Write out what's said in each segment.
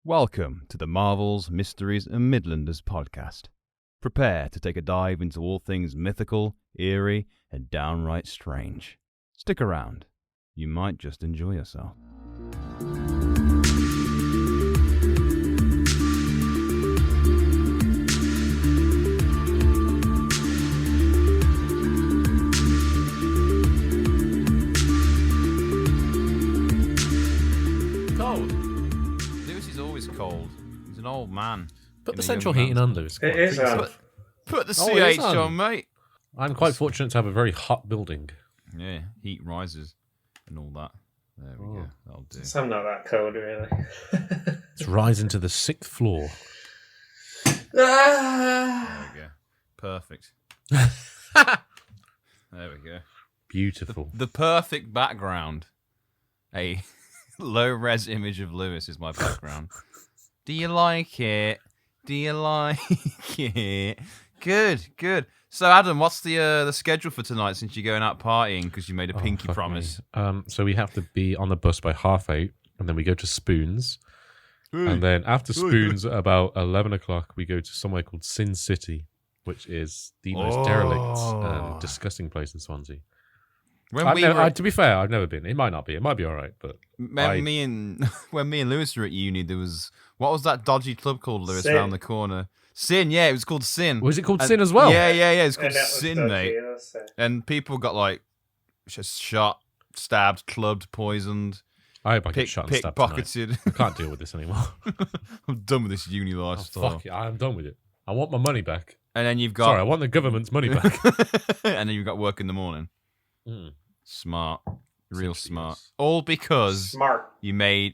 Welcome to the Marvels, Mysteries and Midlanders podcast. Prepare to take a dive into all things mythical, eerie and downright strange. Stick around. You might just enjoy yourself. Cold. Lewis is always cold. He's an old man. Put the central heating on, Lewis. It is on. Put the it CH is on. on, mate. I'm quite fortunate to have a very hot building. Yeah, heat rises and all that. There we go. That'll do. So I'm not that cold, really. It's rising to the 6th floor. Ah! There we go. Perfect. There we go. Beautiful. The perfect background. A low-res image of Lewis is my background. Do you like it? Do you like it? Good, good. So, Adam, what's the schedule for tonight since you're going out partying because you made a pinky fuck promise? me. So we have to be on the bus by 8:30, and then we go to Spoons. And then after Spoons, at about 11 o'clock, we go to somewhere called Sin City, which is the most derelict and disgusting place in Swansea. To be fair, I've never been. It might not be. It might be all right, but when me and Lewis were at uni, there was what was that dodgy club called, Lewis, Sin. around the corner? Sin, yeah, it was called Sin. was it called Sin as well? Yeah, it's called And that was Sin, dodgy mate. also. And people got like just shot, stabbed, clubbed, poisoned, I hope I get shot and stabbed tonight. pickpocketed. I can't deal with this anymore. I'm done with this uni Oh, lifestyle. fuck it. I'm done with it. I want my money back. And then you've got Sorry, I want the government's money back. and then you've got work in the morning. Mm. Smart. Real Simply smart. yes. All because Smart. you made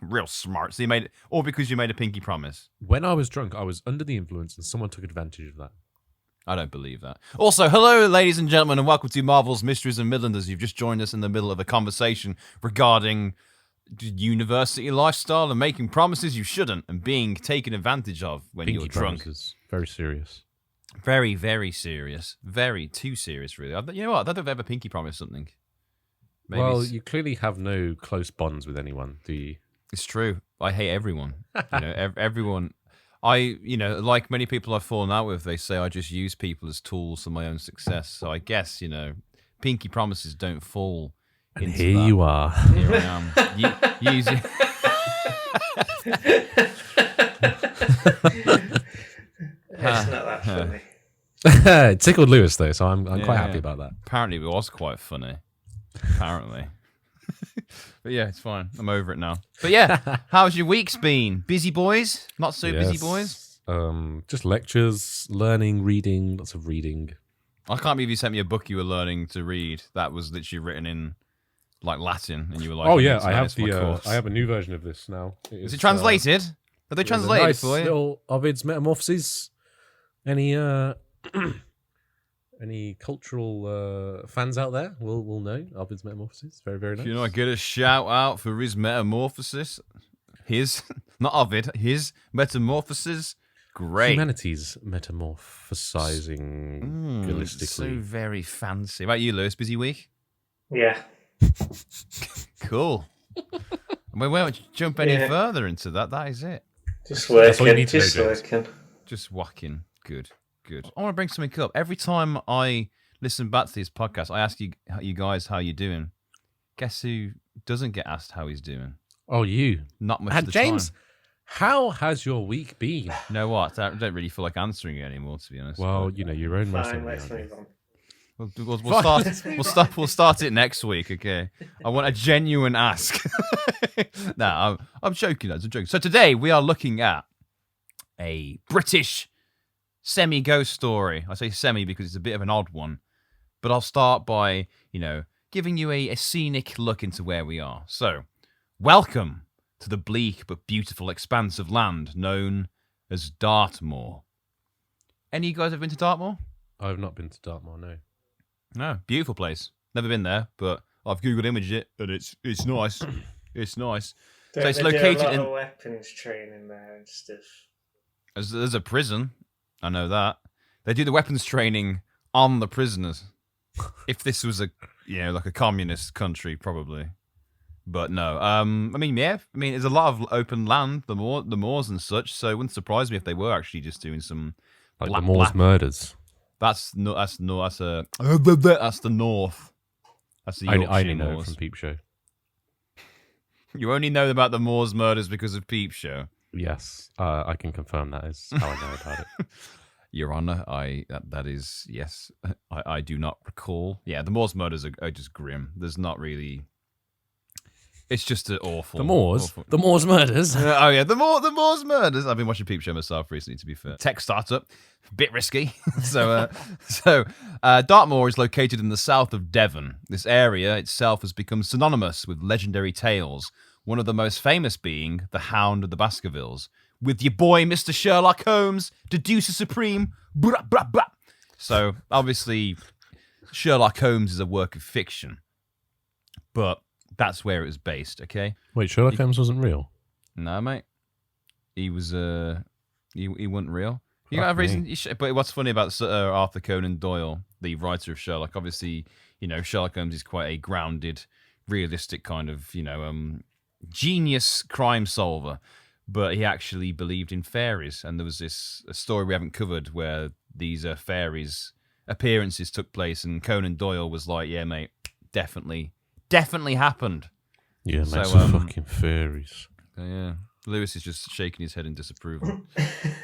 real smart. So you made it all because you made a pinky promise. When I was drunk, I was under the influence and someone took advantage of that. I don't believe that. Also, hello, ladies and gentlemen, and welcome to Marvel's Mysteries and Midlanders. You've just joined us in the middle of a conversation regarding university lifestyle and making promises you shouldn't and being taken advantage of when Pinky you're drunk. promises. Very serious. Very, very serious. Very too serious, really. You know what? I don't think I've ever pinky promised something. Maybe Well, it's- you clearly have no close bonds with anyone, do you? It's true. I hate everyone. Everyone. Like many people I've fallen out with, they say I just use people as tools for my own success. So I guess, pinky promises don't fall And into here that. you are. Here I am. Using... It's not that funny. It tickled Lewis, though, so I'm quite happy Yeah. about that. Apparently, it was quite funny. Apparently. But yeah, it's fine. I'm over it now. But yeah, how's your week's been? Busy boys? Not so busy boys? Just lectures, learning, reading, lots of reading. I can't believe you sent me a book you were learning to read that was literally written in like Latin, and you were like, Oh yeah, "It's I nice have for my course." I have a new version of this now. Is it translated? Have they translated nice it for you? little Ovid's Metamorphoses. Any cultural fans out there will know Ovid's Metamorphoses. Very, very nice. Can I get a shout out for his metamorphosis? His, not Ovid, his metamorphosis. Great. Humanity's metamorphosizing So realistically. very fancy. About you, Lewis? Busy week? Yeah. Cool. We won't jump any Yeah. further into that. That is it. Just That's all you working. need to know, Just James. working. Just whacking. Good. I want to bring something up. Every time I listen back to this podcast, I ask you guys how you're doing. Guess who doesn't get asked how he's doing? Oh, you. Not much And of the James, time. how has your week been? You know what? I don't really feel like answering it anymore, to be honest. Well, But your own Fine, wrestling. let's aren't you? move on. we'll start it next week, okay? I want a genuine ask. No, I'm joking, lads. I'm joking. So today we are looking at a British semi-ghost story. I say semi because it's a bit of an odd one, but I'll start by, giving you a scenic look into where we are. So, welcome to the bleak but beautiful expanse of land known as Dartmoor. Any of you guys have been to Dartmoor? I've not been to Dartmoor, no. No, beautiful place. Never been there, but I've Googled imaged it, and it's nice. It's nice. So it's They located do a lot in. of weapons training there and stuff. There's a prison. I know that. They do the weapons training on the prisoners. If this was like a communist country, probably. But no, I mean, yeah, I mean, there's a lot of open land, the moors and such. So it wouldn't surprise me if they were actually just doing some Like the Moors murders. That's the north. That's the Yorkshire I only know it Moors. from Peep Show. You only know about the Moors murders because of Peep Show. Yes, I can confirm that is how I know about it. Your Honor, that is yes. I do not recall. Yeah, the Moors murders are just grim. There's not really. It's just an awful. The Moors murders. Oh yeah, the Moors murders. I've been watching Peep Show myself recently. To be fair, tech startup, bit risky. so Dartmoor is located in the south of Devon. This area itself has become synonymous with legendary tales. One of the most famous being the Hound of the Baskervilles, with your boy Mr. Sherlock Holmes, deducer supreme. Blah, blah, blah. So obviously, Sherlock Holmes is a work of fiction, but that's where it was based. Okay. Wait, Sherlock Holmes wasn't real? No, mate. He was he wasn't real. You Fuck got a reason. me. But what's funny about Sir Arthur Conan Doyle, the writer of Sherlock? Obviously, Sherlock Holmes is quite a grounded, realistic kind of genius crime solver. But he actually believed in fairies, and there was a story we haven't covered where these fairies appearances took place, and Conan Doyle was like, "Yeah, mate, definitely happened." Yeah, So, mate, some fucking fairies. Yeah, Lewis is just shaking his head in disapproval.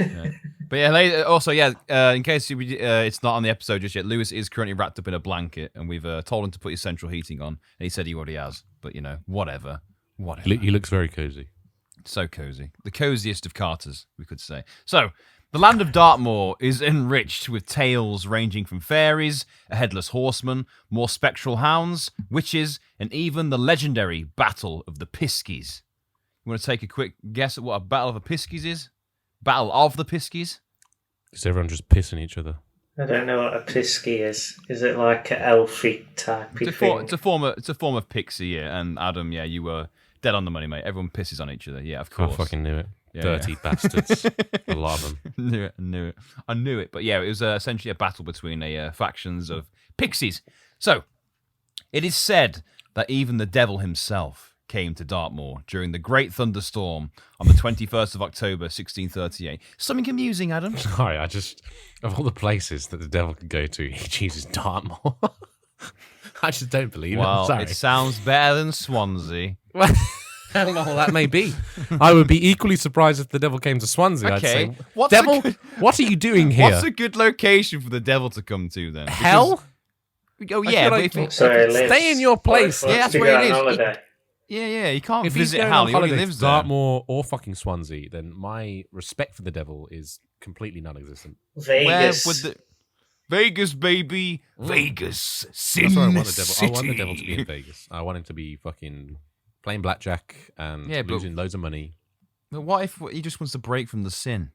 Yeah. But yeah, in case it's not on the episode just yet, Lewis is currently wrapped up in a blanket, and we've told him to put his central heating on, and he said he already has. But whatever. He looks very cozy. So cozy. The coziest of Carters, we could say. So, the land of Dartmoor is enriched with tales ranging from fairies, a headless horseman, more spectral hounds, witches, and even the legendary Battle of the Piskies. You want to take a quick guess at what a Battle of the Piskies is? Battle of the Piskies? Is everyone just pissing each other? I don't know what a pisky is. Is it like an elfy type thing? It's a form of pixie, yeah. And Adam, yeah, you were dead on the money, mate. Everyone pisses on each other, yeah, of I course. fucking knew it. Yeah, Dirty bastards. A lot of them. I knew it. But yeah, it was essentially a battle between factions of pixies. So, it is said that even the devil himself came to Dartmoor during the Great Thunderstorm on the 21st of October, 1638. Something amusing, Adam. Sorry, of all the places that the devil could go to, he chooses Dartmoor. I just don't believe it. Well, Sorry. it sounds better than Swansea. Well, that may be. I would be equally surprised if the devil came to Swansea. Okay. I'd say, devil, what are you doing here? What's a good location for the devil to come to then? Hell? Oh yeah, feel but like- Liz. Stay in your place. Yeah, that's to where go it on is. holiday. Yeah, you can't If he's visit going hell. on He already holiday lives to there. Dartmoor or fucking Swansea, then my respect for the devil is completely non-existent. Vegas. Where would the Vegas, baby, Vegas, Sin That's where I want the devil. City. I want the devil to be in Vegas. I want him to be fucking playing blackjack and Yeah, but- losing loads of money. But what if he just wants to break from the sin?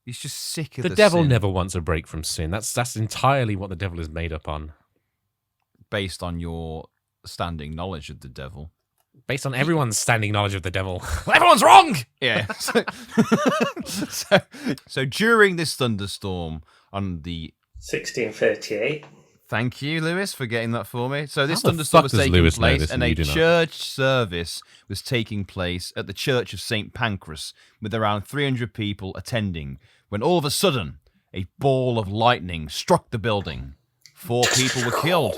He's just sick of The devil sin never wants a break from sin. That's entirely what the devil is made up on. based on your standing knowledge of the devil. Based on everyone's standing knowledge of the devil. Well, everyone's wrong. Yeah. So during this thunderstorm on the 1638. Thank you, Lewis, for getting that for me. So this How the thunderstorm fuck was does taking Lewis know place, this and and a you do not? church service was taking place at the Church of St. Pancras, with around 300 people attending, when all of a sudden, a ball of lightning struck the building. 4 people were killed.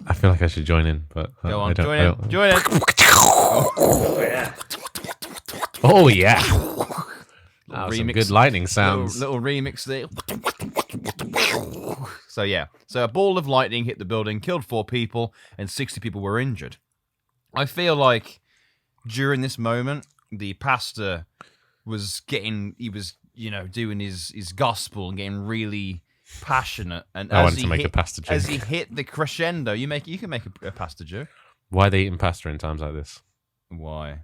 I feel like I should join in, but Go I on, don't. join I in. don't- Join in. Oh, yeah. Oh yeah. That was some remix. good lightning sounds. Little remix there. So yeah, so a ball of lightning hit the building, killed 4 people, and 60 people were injured. I feel like during this moment, the pastor was doing his gospel and getting really passionate. And I as wanted he to make hit, a pasta joke. as he hit the crescendo, you can make a pasta joke. Why are they eating pasta in times like this? Why?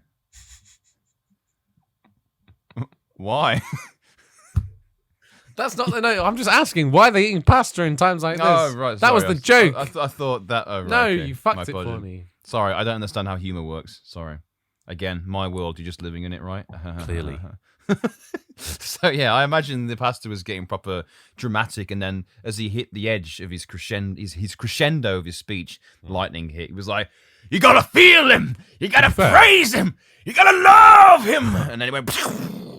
Why? That's not the no. I'm just asking why are they eating pasta in times like this. Oh, right. That was sorry. the joke. I thought that. Oh, right, No, okay. you My fucked it pleasure. for me. Sorry, I don't understand how humor works. Sorry. Again, my world. You're just living in it, right? Clearly. So yeah, I imagine the pastor was getting proper dramatic, and then as he hit the edge of his crescendo of his speech, lightning hit. He was like, "You gotta feel him. You gotta praise him. You gotta love him." And then he went.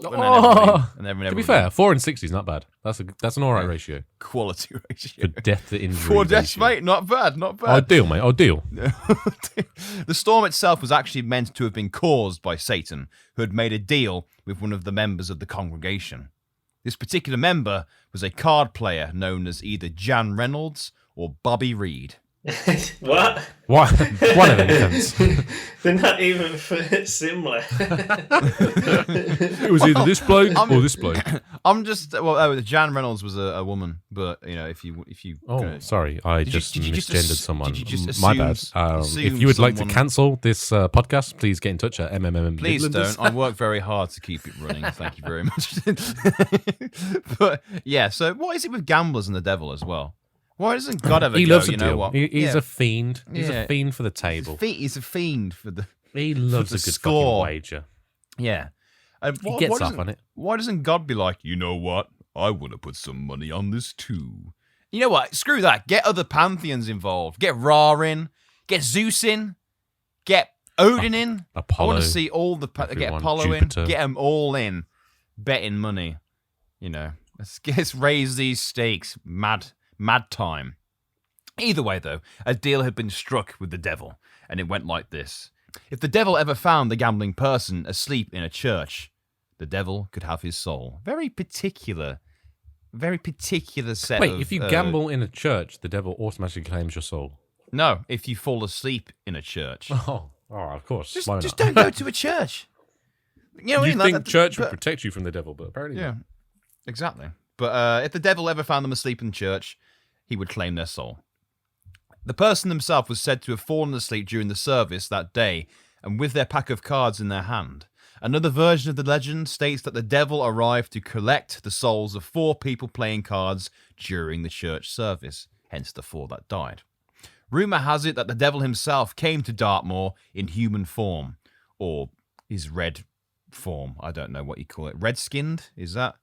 To be fair, 4 and 60 is not bad. That's an all right ratio. Quality ratio. For death to injury. 4 deaths, ratio. mate. Not bad. Not bad. Ideal, mate. Ideal. The storm itself was actually meant to have been caused by Satan, who had made a deal with one of the members of the congregation. This particular member was a card player known as either Jan Reynolds or Bobby Reed. What? One of them cunts. They're not even similar. It was either this bloke or this bloke. I'm just Jan Reynolds was a woman, but if you Sorry, I just misgendered someone. Did you just My bad. If you would like to cancel this podcast, please get in touch at MMM. Please Midlanders. don't. I work very hard to keep it running. Thank you very much. But yeah, so what is it with gamblers and the devil as well? Why doesn't God ever He go, loves a you know deal. what? He's a fiend. He's Yeah. a fiend for the table. He's a fiend for the. He loves the a good score. fucking wager. Yeah. He gets off on it. Why doesn't God be like, you know what? I want to put some money on this too. You know what? Screw that. Get other pantheons involved. Get Ra in. Get Zeus in. Get Odin in. Apollo. I want to see all the get everyone. Apollo Jupiter. in. Get them all in. Betting money. Let's raise these stakes. Mad time. Either way, though, a deal had been struck with the devil, and it went like this. If the devil ever found the gambling person asleep in a church, the devil could have his soul. Very particular set of... Wait, if you gamble in a church, the devil automatically claims your soul? No, if you fall asleep in a church. Oh, of course. Just don't go to a church. You know what I You mean? think church would protect you from the devil, but apparently Yeah, not. exactly. But if the devil ever found them asleep in church, he would claim their soul. The person himself was said to have fallen asleep during the service that day, and with their pack of cards in their hand. Another version of the legend states that the devil arrived to collect the souls of 4 people playing cards during the church service, hence the 4 that died. Rumour has it that the devil himself came to Dartmoor in human form, or his red form. I don't know what you call it. Red-skinned? Is that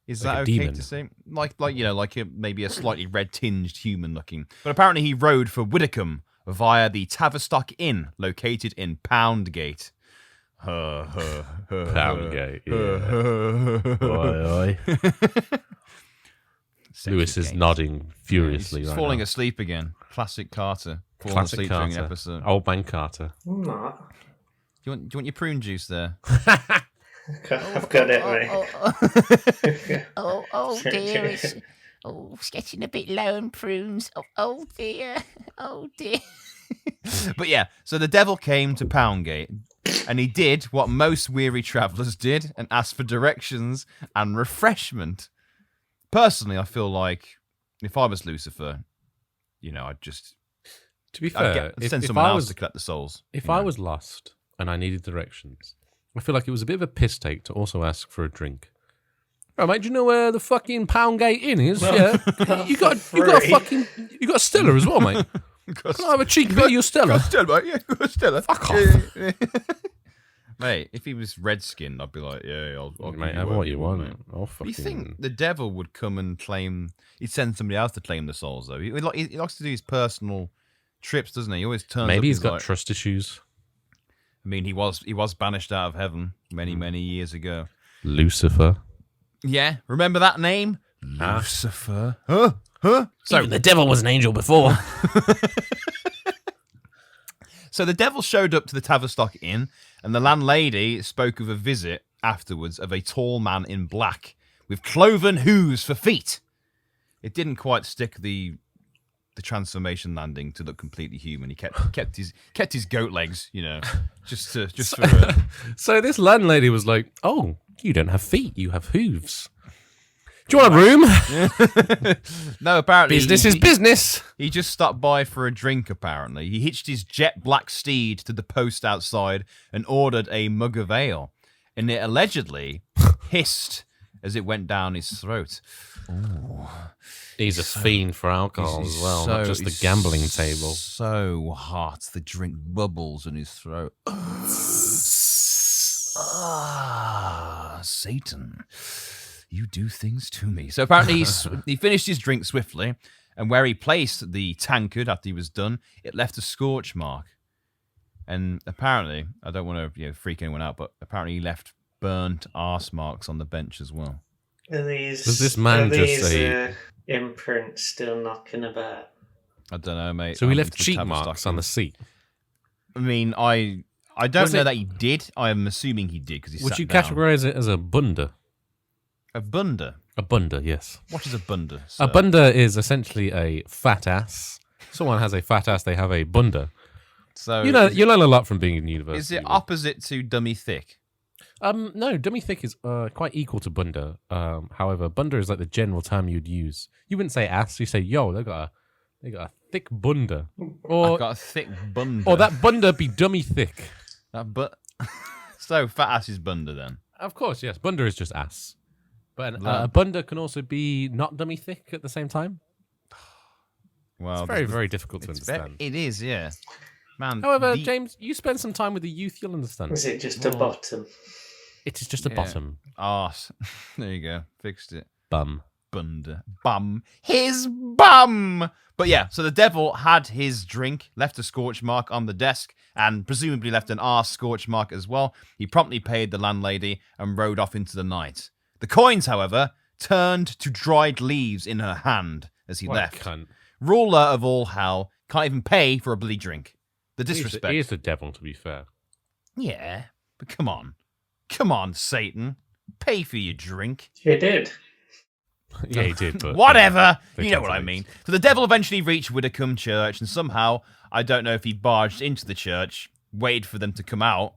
okay demon. to say? Maybe a slightly red-tinged human looking. But apparently he rode for Widdicombe via the Tavistock Inn, located in Poundgate. Poundgate, yeah. Oi. Lewis is nodding furiously He's right falling now. asleep again. Classic Carter. Falling Classic asleep during the Carter. episode. Old man Carter. I'm not. Do you want your prune juice there? I've got it, mate. Oh dear, it's getting a bit low on prunes. Oh dear, oh dear. But yeah, so the devil came to Poundgate, and he did what most weary travellers did, and asked for directions and refreshment. Personally, I feel like if I was Lucifer, I'd just To be fair, send if someone I else was to collect the souls. if I was lost and I needed directions, I feel like it was a bit of a piss take to also ask for a drink. Oh, mate, do you know where the fucking Poundgate Inn is? Yeah, you got a Stella as well, mate. Can I have a cheeky bit of your Stella? Stella, mate. Yeah, Stella. Fuck off. Mate, if he was red-skinned, I'd be like, yeah, I'll Mate, give have you what you want. mate. I'll Do you fucking... think the devil would come and claim? He'd send somebody else to claim the souls, though. He likes to do his personal trips, doesn't he? He always turns. Maybe up, he's got like, trust issues. I mean, he was banished out of heaven many years ago. Lucifer. Yeah, remember that name, Lucifer? Huh? So Even the devil was an angel before. So the devil showed up to the Tavistock Inn, and the landlady spoke of a visit afterwards of a tall man in black with cloven hooves for feet. It didn't quite stick the transformation landing to look completely human. He kept his goat legs, just for. So this landlady was like, "Oh, you don't have feet, you have hooves. Do you want a room?" No, apparently Business is business. He just stopped by for a drink, apparently. He hitched his jet black steed to the post outside and ordered a mug of ale. And it allegedly hissed as it went down his throat. Ooh. He's a fiend for alcohol as well, not just the gambling table. So hot, the drink bubbles in his throat. Satan, you do things to me. So apparently he finished his drink swiftly, and where he placed the tankard after he was done, it left a scorch mark. And apparently, I don't want to freak anyone out, but apparently he left burnt arse marks on the bench as well. Does this man just say imprints still knocking about? I don't know, mate. So he left cheek marks on the seat. I mean, I don't know that he did. I am assuming he did because he Would sat you down. categorize it as a bunda? A bunda? A bunda, yes. What is a bunda? A bunda is essentially a fat ass. Someone has a fat ass, they have a bunda. So you learn a lot from being in university. Is it opposite to dummy thick? No, dummy thick is quite equal to bunda. However, bunda is like the general term you'd use. You wouldn't say ass. You say, "Yo, they got a thick bunda," or I've got a thick bunda. or that bunda be dummy thick. So fat ass is bunda then. Of course, yes. Bunda is just ass, but a bunda can also be not dummy thick at the same time. Well, it's very, very difficult to understand. It is, yeah. Man. However, James, you spend some time with the youth, you'll understand. Is it just a bottom? It is just a bottom. Arse. There you go. Fixed it. Bum. Bunda. Bum. His bum! But yeah, so the devil had his drink, left a scorch mark on the desk, and presumably left an arse scorch mark as well. He promptly paid the landlady and rode off into the night. The coins, however, turned to dried leaves in her hand as he left. Cunt. Ruler of all hell, can't even pay for a bloody drink. The disrespect. He is the devil, to be fair. Yeah, but come on. Come on, Satan. Pay for your drink. He did. Yeah, he did, but... Whatever! You know what I mean. So the devil eventually reached Widdicombe Church, and somehow, I don't know if he barged into the church, waited for them to come out,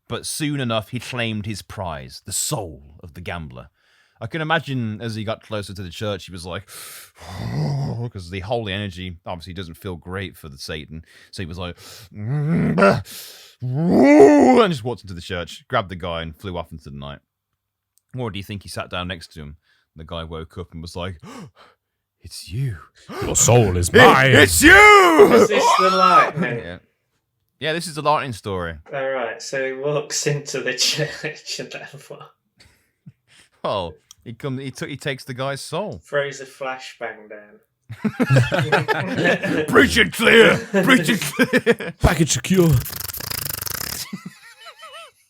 but soon enough he claimed his prize, the soul of the gambler. I can imagine as he got closer to the church, he was like, because the holy energy obviously doesn't feel great for the Satan. So he was like, and just walked into the church, grabbed the guy, and flew off into the night. Or do you think he sat down next to him? The guy woke up and was like, it's you. Your soul is mine. It's you! Is this the lightning? Yeah, this is the lightning story. All right, so he walks into the church and then what? Well, he takes the guy's soul. Throws a flashbang down. Preach it clear! Preach it clear! Package secure.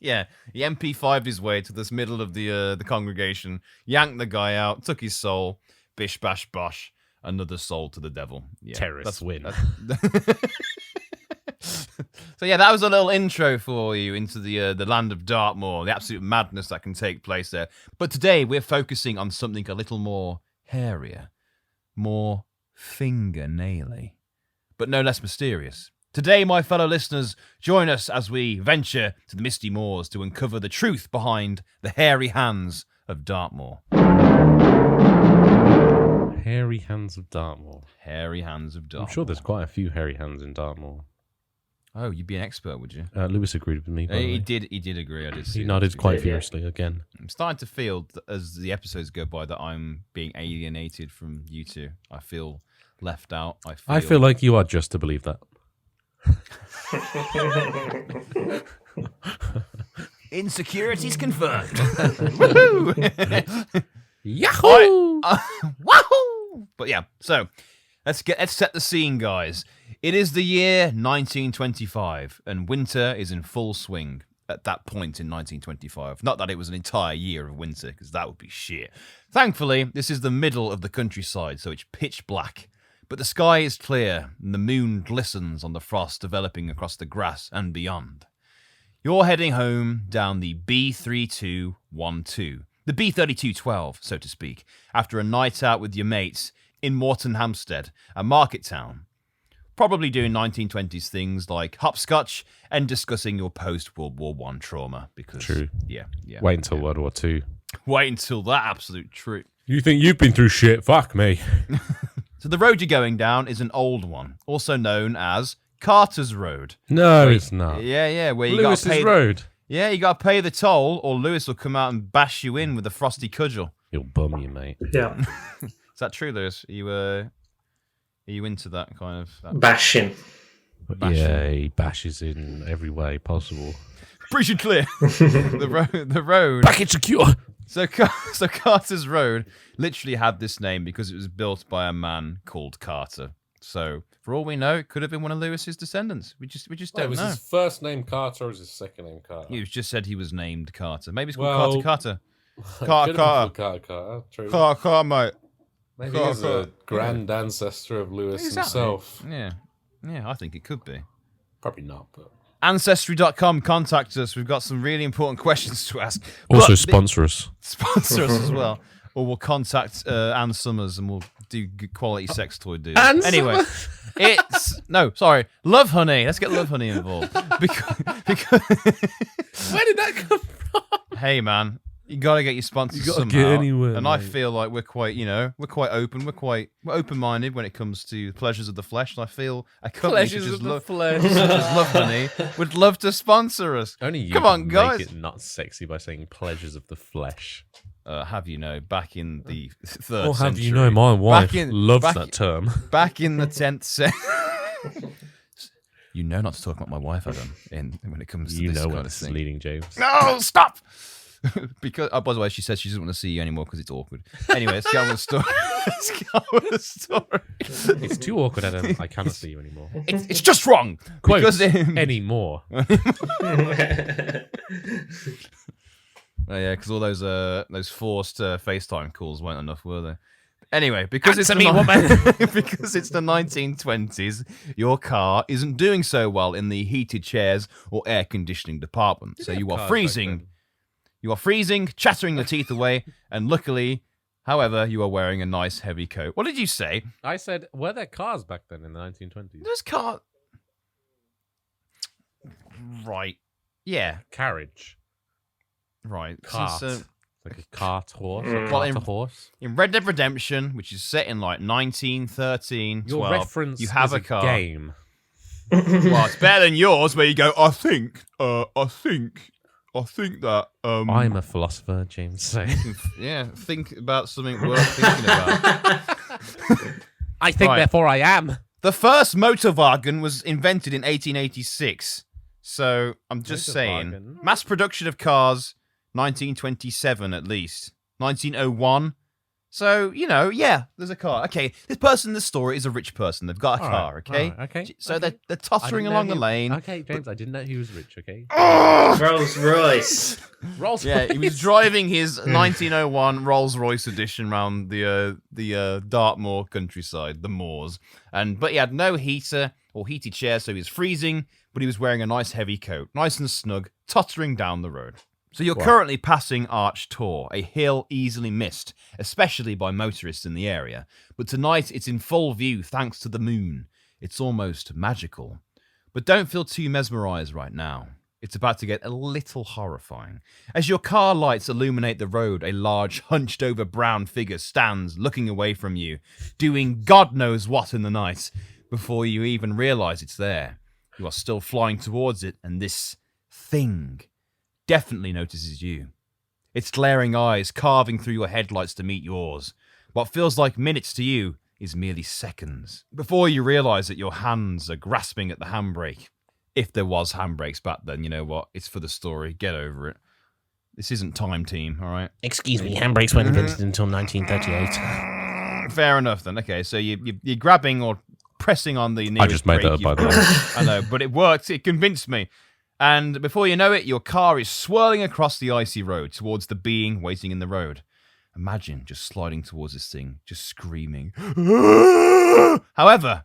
Yeah, he MP5'd his way to this middle of the congregation, yanked the guy out, took his soul, bish bash bosh, another soul to the devil. Yeah, Terrorists win. So yeah, that was a little intro for you into the land of Dartmoor, the absolute madness that can take place there. But today we're focusing on something a little more hairier, more fingernaily, but no less mysterious. Today, my fellow listeners, join us as we venture to the misty moors to uncover the truth behind the hairy hands of Dartmoor. Hairy Hands of Dartmoor. Hairy hands of Dartmoor. I'm sure there's quite a few hairy hands in Dartmoor. Oh, you'd be an expert, would you? Lewis agreed with me. By the way. He did agree. I did see He that. nodded quite furiously again. I'm starting to feel, as the episodes go by, that I'm being alienated from you two. I feel left out. I feel like you are just to believe that. Insecurities confirmed. Woohoo! Yahoo! Wahoo! But yeah, so let's set the scene, guys. It is the year 1925, and winter is in full swing at that point in 1925. Not that it was an entire year of winter, because that would be shit. Thankfully, this is the middle of the countryside, so it's pitch black. But the sky is clear, and the moon glistens on the frost developing across the grass and beyond. You're heading home down the B3212, the B3212, so to speak, after a night out with your mates in Morton Hampstead, a market town. Probably doing 1920s things like hopscotch and discussing your post-World War I trauma. Because, True. Yeah. Wait until World War II. Wait until that absolute truth. You think you've been through shit? Fuck me. So the road you're going down is an old one, also known as Carter's Road. No, it's not. Yeah, where you Lewis's got to pay. Road. Yeah, you got to pay the toll, or Lewis will come out and bash you in with a frosty cudgel. He'll bum you, mate. Yeah. Is that true, Lewis? Are you into that kind of Bashing. Yeah, he bashes in every way possible. Breach and clear. The road. Package secure. So Carter's Road literally had this name because it was built by a man called Carter. So for all we know, it could have been one of Lewis's descendants. We just don't was know. his first name Carter or was his second name Carter? He just said he was named Carter. Maybe it's called Carter. Carter. True. Carter, mate. Maybe he's a grand ancestor of Lewis himself. Yeah, I think it could be. Probably not, but... Ancestry.com, contact us. We've got some really important questions to ask. Also sponsor us. Sponsor us as well. Or we'll contact Anne Summers and we'll do good quality sex toy deals. Anyway, Love Honey. Let's get Love Honey involved. Because Where did that come from? Hey, man. You gotta get your sponsors somehow. Get anywhere, and mate. I feel like we're quite open. We're open-minded when it comes to the pleasures of the flesh. And I feel a company Pleasures such as of the Love flesh. Honey would love to sponsor us. Only you Come can on, guys. make it not sexy by saying pleasures of the flesh. Have you know, back in the 3rd Or have century. you know, my wife loves that term. Back in the 10th century. You know not to talk about my wife, Adam, when it comes to this kind of thing. Leading, James. No, stop! Because by the way, she says she doesn't want to see you anymore because it's awkward. Anyway, let's go on with the story. It's too awkward, Adam. I cannot see you anymore. It's just wrong. Quote, Because anymore. Oh, yeah, because all those forced FaceTime calls weren't enough, were they? Anyway, because because it's the 1920s, your car isn't doing so well in the heated chairs or air conditioning department. So you are freezing. You are freezing, chattering your teeth away, and luckily, however, you are wearing a nice heavy coat. What did you say? I said, were there cars back then in the 1920s? There's car. Right. Yeah. Carriage. Right. Cart. Like a cart horse. Horse. In Red Dead Redemption, which is set in like 1913, Your 12, reference you have is a car. Game. Well, it's better than yours, where you go, I think that I'm a philosopher, James say. yeah, think about something worth thinking about. I think, therefore I am. The first Motorwagen was invented in 1886. So I'm just saying, mass production of cars, 1927 at least, 1901. So, yeah, there's a car. Okay, this person in the story is a rich person. They've got a car, okay? Okay. So they're tottering along the lane. Okay, James, I didn't know he was rich, okay? Rolls Royce. Rolls Yeah, he was driving his 1901 Rolls Royce edition around the Dartmoor countryside, the moors. But he had no heater or heated chair, so he was freezing, but he was wearing a nice heavy coat, nice and snug, tottering down the road. So you're currently passing Arch Tor, a hill easily missed, especially by motorists in the area. But tonight it's in full view thanks to the moon. It's almost magical. But don't feel too mesmerized right now. It's about to get a little horrifying. As your car lights illuminate the road, a large, hunched-over brown figure stands looking away from you, doing God knows what in the night. Before you even realize it's there, you are still flying towards it, and this thing definitely notices you. Its glaring eyes carving through your headlights to meet yours. What feels like minutes to you is merely seconds. Before you realize that your hands are grasping at the handbrake. If there was handbrakes back then, you know what? It's for the story. Get over it. This isn't Time Team, all right? Excuse me, handbrakes weren't invented until 1938. Fair enough then. Okay, so you're grabbing or pressing on the nearest I just made that up, by the way. I know, but it worked. It convinced me. And before you know it, your car is swirling across the icy road towards the being waiting in the road. Imagine just sliding towards this thing, just screaming. However,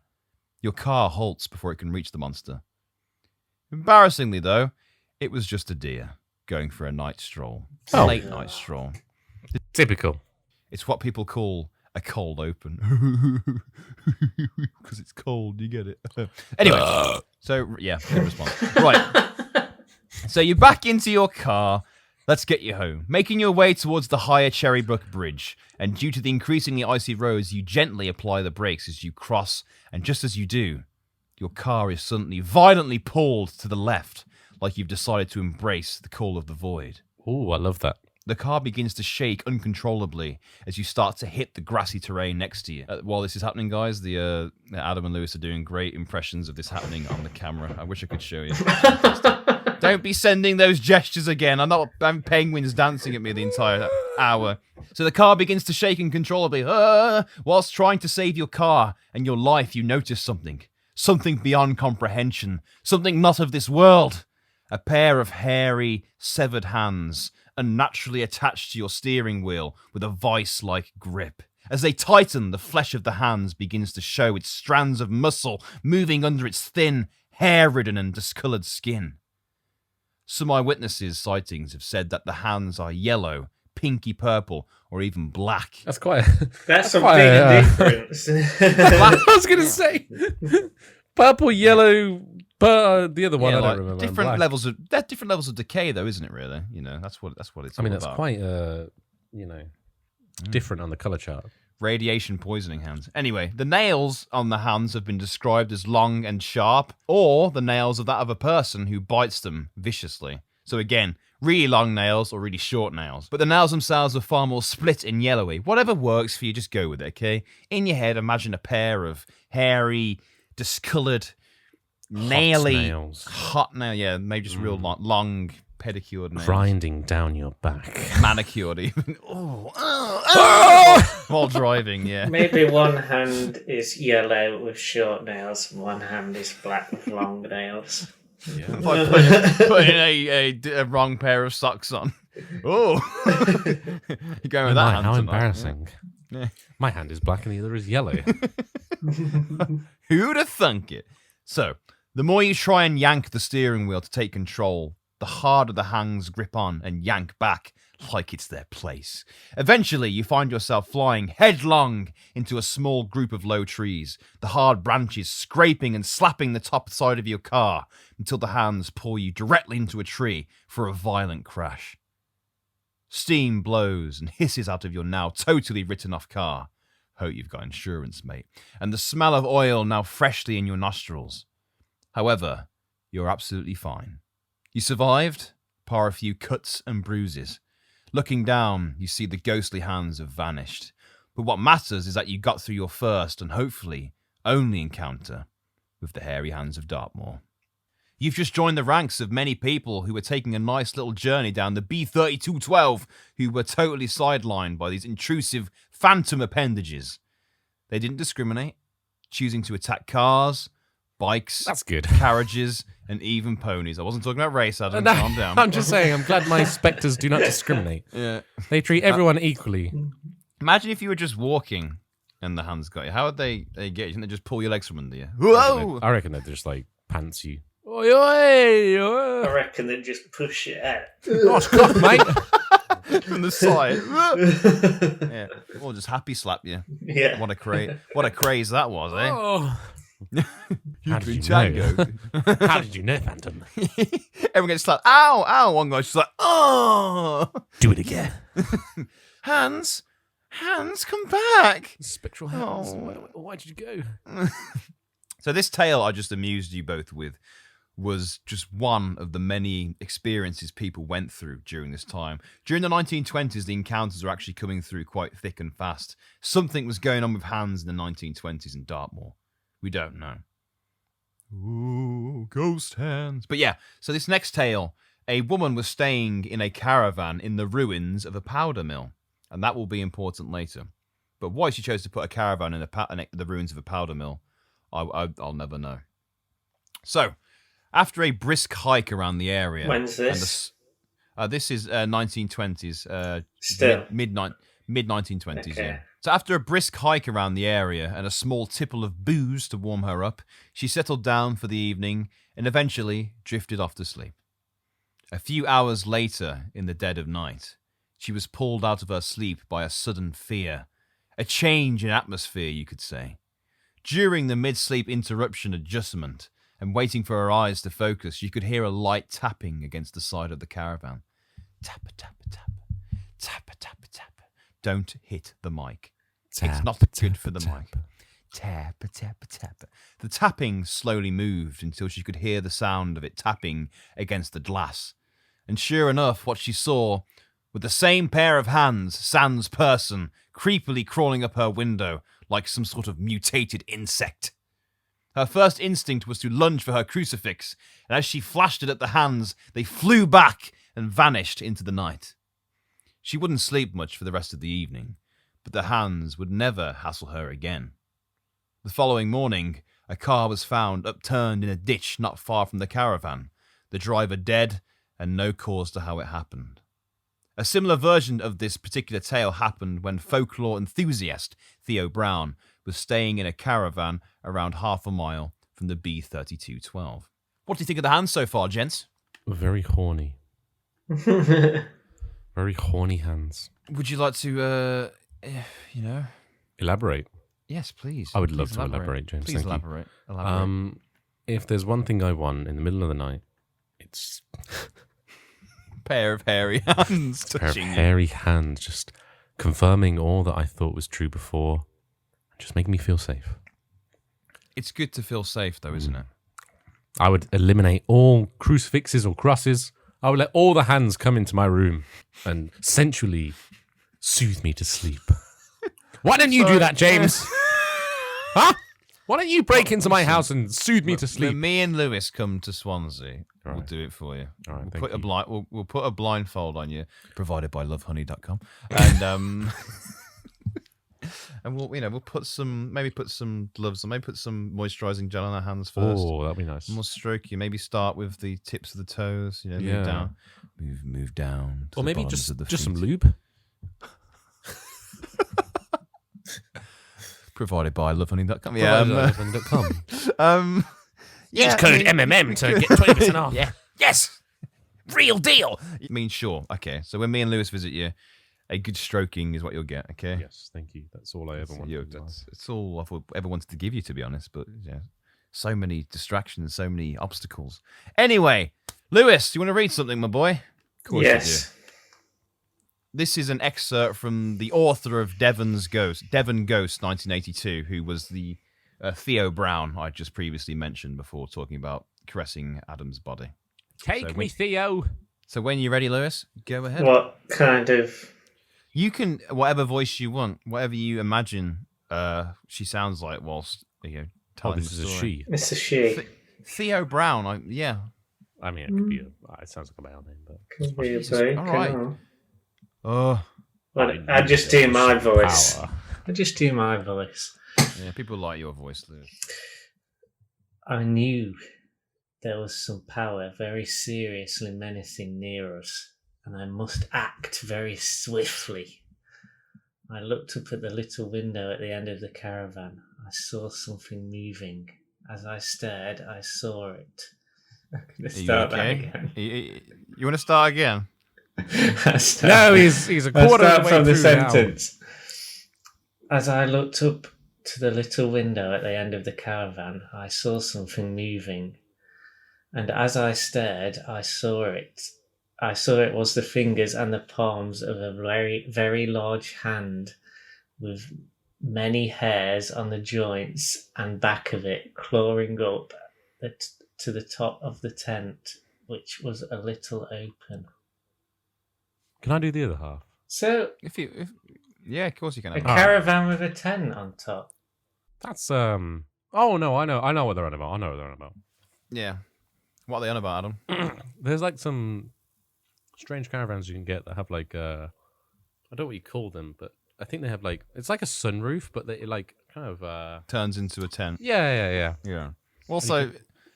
your car halts before it can reach the monster. Embarrassingly, though, it was just a deer going for a night stroll. A late night stroll. Typical. It's what people call a cold open. Because it's cold, you get it. Anyway, so, yeah, good response. Right. So you're back into your car. Let's get you home. Making your way towards the higher Cherrybrook Bridge. And due to the increasingly icy roads, you gently apply the brakes as you cross. And just as you do, your car is suddenly violently pulled to the left, like you've decided to embrace the call of the void. Ooh, I love that. The car begins to shake uncontrollably as you start to hit the grassy terrain next to you. While this is happening, guys, Adam and Lewis are doing great impressions of this happening on the camera. I wish I could show you. Don't be sending those gestures again. I'm penguins dancing at me the entire hour. So the car begins to shake uncontrollably. Whilst trying to save your car and your life, you notice something. Something beyond comprehension. Something not of this world. A pair of hairy, severed hands, unnaturally attached to your steering wheel with a vice-like grip. As they tighten, the flesh of the hands begins to show its strands of muscle moving under its thin, hair-ridden and discoloured skin. Some eyewitnesses' sightings have said that the hands are yellow, pinky purple, or even black. That's quite. That's a quite big difference. I was gonna say purple, yellow, but the other one I don't remember. Different levels of decay, though, isn't it? Really, that's what it's. I mean, all that's about. quite different on the color chart. Radiation poisoning hands. Anyway, the nails on the hands have been described as long and sharp, or the nails of that of a person who bites them viciously. So again, really long nails or really short nails. But the nails themselves are far more split and yellowy. Whatever works for you, just go with it, okay? In your head, imagine a pair of hairy, discoloured, hot nail, yeah, maybe just real long pedicured nails. Grinding down your back. Manicured even. While driving, yeah. Maybe one hand is yellow with short nails, and one hand is black with long nails. Yeah. Like putting a wrong pair of socks on. Oh, you're going with that hand How tonight. embarrassing. Yeah. My hand is black and the other is yellow. Who'd have thunk it? So, the more you try and yank the steering wheel to take control, the harder the hands grip on and yank back like it's their place. Eventually, you find yourself flying headlong into a small group of low trees, the hard branches scraping and slapping the top side of your car until the hands pull you directly into a tree for a violent crash. Steam blows and hisses out of your now totally written off car. Hope you've got insurance, mate. And the smell of oil now freshly in your nostrils. However, you're absolutely fine. You survived, bar a few cuts and bruises. Looking down, you see the ghostly hands have vanished. But what matters is that you got through your first and hopefully only encounter with the Hairy Hands of Dartmoor. You've just joined the ranks of many people who were taking a nice little journey down the B3212 who were totally sidelined by these intrusive phantom appendages. They didn't discriminate, choosing to attack cars, bikes, That's good. carriages, and even ponies. I wasn't talking about race, Adam. No, Calm down. I'm just saying, I'm glad my spectres do not discriminate. Yeah. They treat everyone equally. Imagine if you were just walking and the hands got you. How would they get you? Didn't they just pull your legs from under you? Whoa! I reckon they'd just like pants you. Oi, oi, I oi. reckon they just push it out. Nice cock, mate. From the side. Yeah. Or just happy slap you. Yeah. What a craze that was, eh? Oh. How did you Tango. know? How did you know, Phantom? Everyone gets slapped. Ow, ow. One guy's just like, oh. Do it again. Hands, come back. Spectral hands. Oh. Why did you go? So this tale I just amused you both with was just one of the many experiences people went through during this time. During the 1920s, the encounters were actually coming through quite thick and fast. Something was going on with hands in the 1920s in Dartmoor. We don't know. Ooh, ghost hands. But yeah, so this next tale, a woman was staying in a caravan in the ruins of a powder mill. And that will be important later. But why she chose to put a caravan in the ruins of a powder mill, I'll never know. So, after a brisk hike around the area... When's this? This is 1920s. Still. Mid-1920s, Okay. yeah. So after a brisk hike around the area and a small tipple of booze to warm her up, she settled down for the evening and eventually drifted off to sleep. A few hours later, in the dead of night, she was pulled out of her sleep by a sudden fear. A change in atmosphere, you could say. During the mid-sleep interruption adjustment, and waiting for her eyes to focus, you could hear a light tapping against the side of the caravan. Tappa, tappa, tappa. Tappa, tappa, tappa. Don't hit the mic. It's not good for the mic. Tappa, tappa, tappa. The tapping slowly moved until she could hear the sound of it tapping against the glass. And sure enough, what she saw, with the same pair of hands, sans person, creepily crawling up her window like some sort of mutated insect. Her first instinct was to lunge for her crucifix, and as she flashed it at the hands, they flew back and vanished into the night. She wouldn't sleep much for the rest of the evening, but the hands would never hassle her again. The following morning, a car was found upturned in a ditch not far from the caravan, the driver dead, and no cause to how it happened. A similar version of this particular tale happened when folklore enthusiast Theo Brown was staying in a caravan around half a mile from the B3212. What do you think of the hands so far, gents? Very horny. Very horny hands. Would you like to, Elaborate. Yes, please. I would Please love to elaborate, James. Please Thank you. elaborate. If there's one thing I want in the middle of the night, it's Pair of hairy hands a pair of touching you. hairy hands just confirming all that I thought was true before, and just making me feel safe. It's good to feel safe, though, isn't it? I would eliminate all crucifixes or crosses. I would let all the hands come into my room and sensually soothe me to sleep. Why don't you do that, James? Huh? Why don't you break into my house and soothe me to sleep? When me and Lewis come to Swansea, we'll Right. do it for you. All right, We'll thank put a you. we'll put a blindfold on you, provided by lovehoney.com. And and we'll put some gloves on, maybe put some moisturizing gel on our hands first. Oh, that'd be nice. And we'll stroke you. Maybe start with the tips of the toes. Yeah. Move down, move down. To Or the maybe bottoms of the just some feet. lube. Provided by lovehoney.com. Use code MMM to get 20% off. Yeah. Yes. Real deal. I mean, sure. Okay. So when me and Lewis visit you, a good stroking is what you'll get. Okay. Yes, thank you. That's all I ever So wanted. in life. it's all I've ever wanted to give you, to be honest. But yeah, so many distractions, so many obstacles. Anyway, Lewis, you want to read something, my boy? Of course you do. Yes. This is an excerpt from the author of Devon Ghost, 1982, who was the Theo Brown I just previously mentioned before talking about caressing Adam's body. Take So me, when- Theo. So when you're ready, Lewis, go ahead. What kind of... You can, whatever voice you want, whatever you imagine she sounds like whilst, Oh, telling this the is a story. she. It's a she. Theo Brown, yeah. I mean, it could be it sounds like a male name, but Could be a Jesus, boy, all right. can't Oh, it? I just do my voice. Power. I just do my voice. yeah, people like your voice, Lewis. I knew there was some power very seriously menacing near us, and I must act very swiftly. I looked up at the little window at the end of the caravan. I saw something moving. As I stared, I saw it. I'm going to Are you start that okay? again. You want to start again? No, he's a I quarter start of the way from the through now. sentence. As I looked up to the little window at the end of the caravan, I saw something moving. And as I stared, I saw it. I saw it was the fingers and the palms of a very, very large hand with many hairs on the joints and back of it, clawing up to the top of the tent, which was a little open. Can I do the other half? So, Yeah, of course you can. a Have caravan with a tent on top. That's Oh no, I know what they're on about. I know what they're on about. Yeah. What are they on about, Adam? There's like some strange caravans you can get that have like I don't know what you call them, but I think they have like it's like a sunroof, but they like kind of Turns into a tent. yeah. Yeah. Also,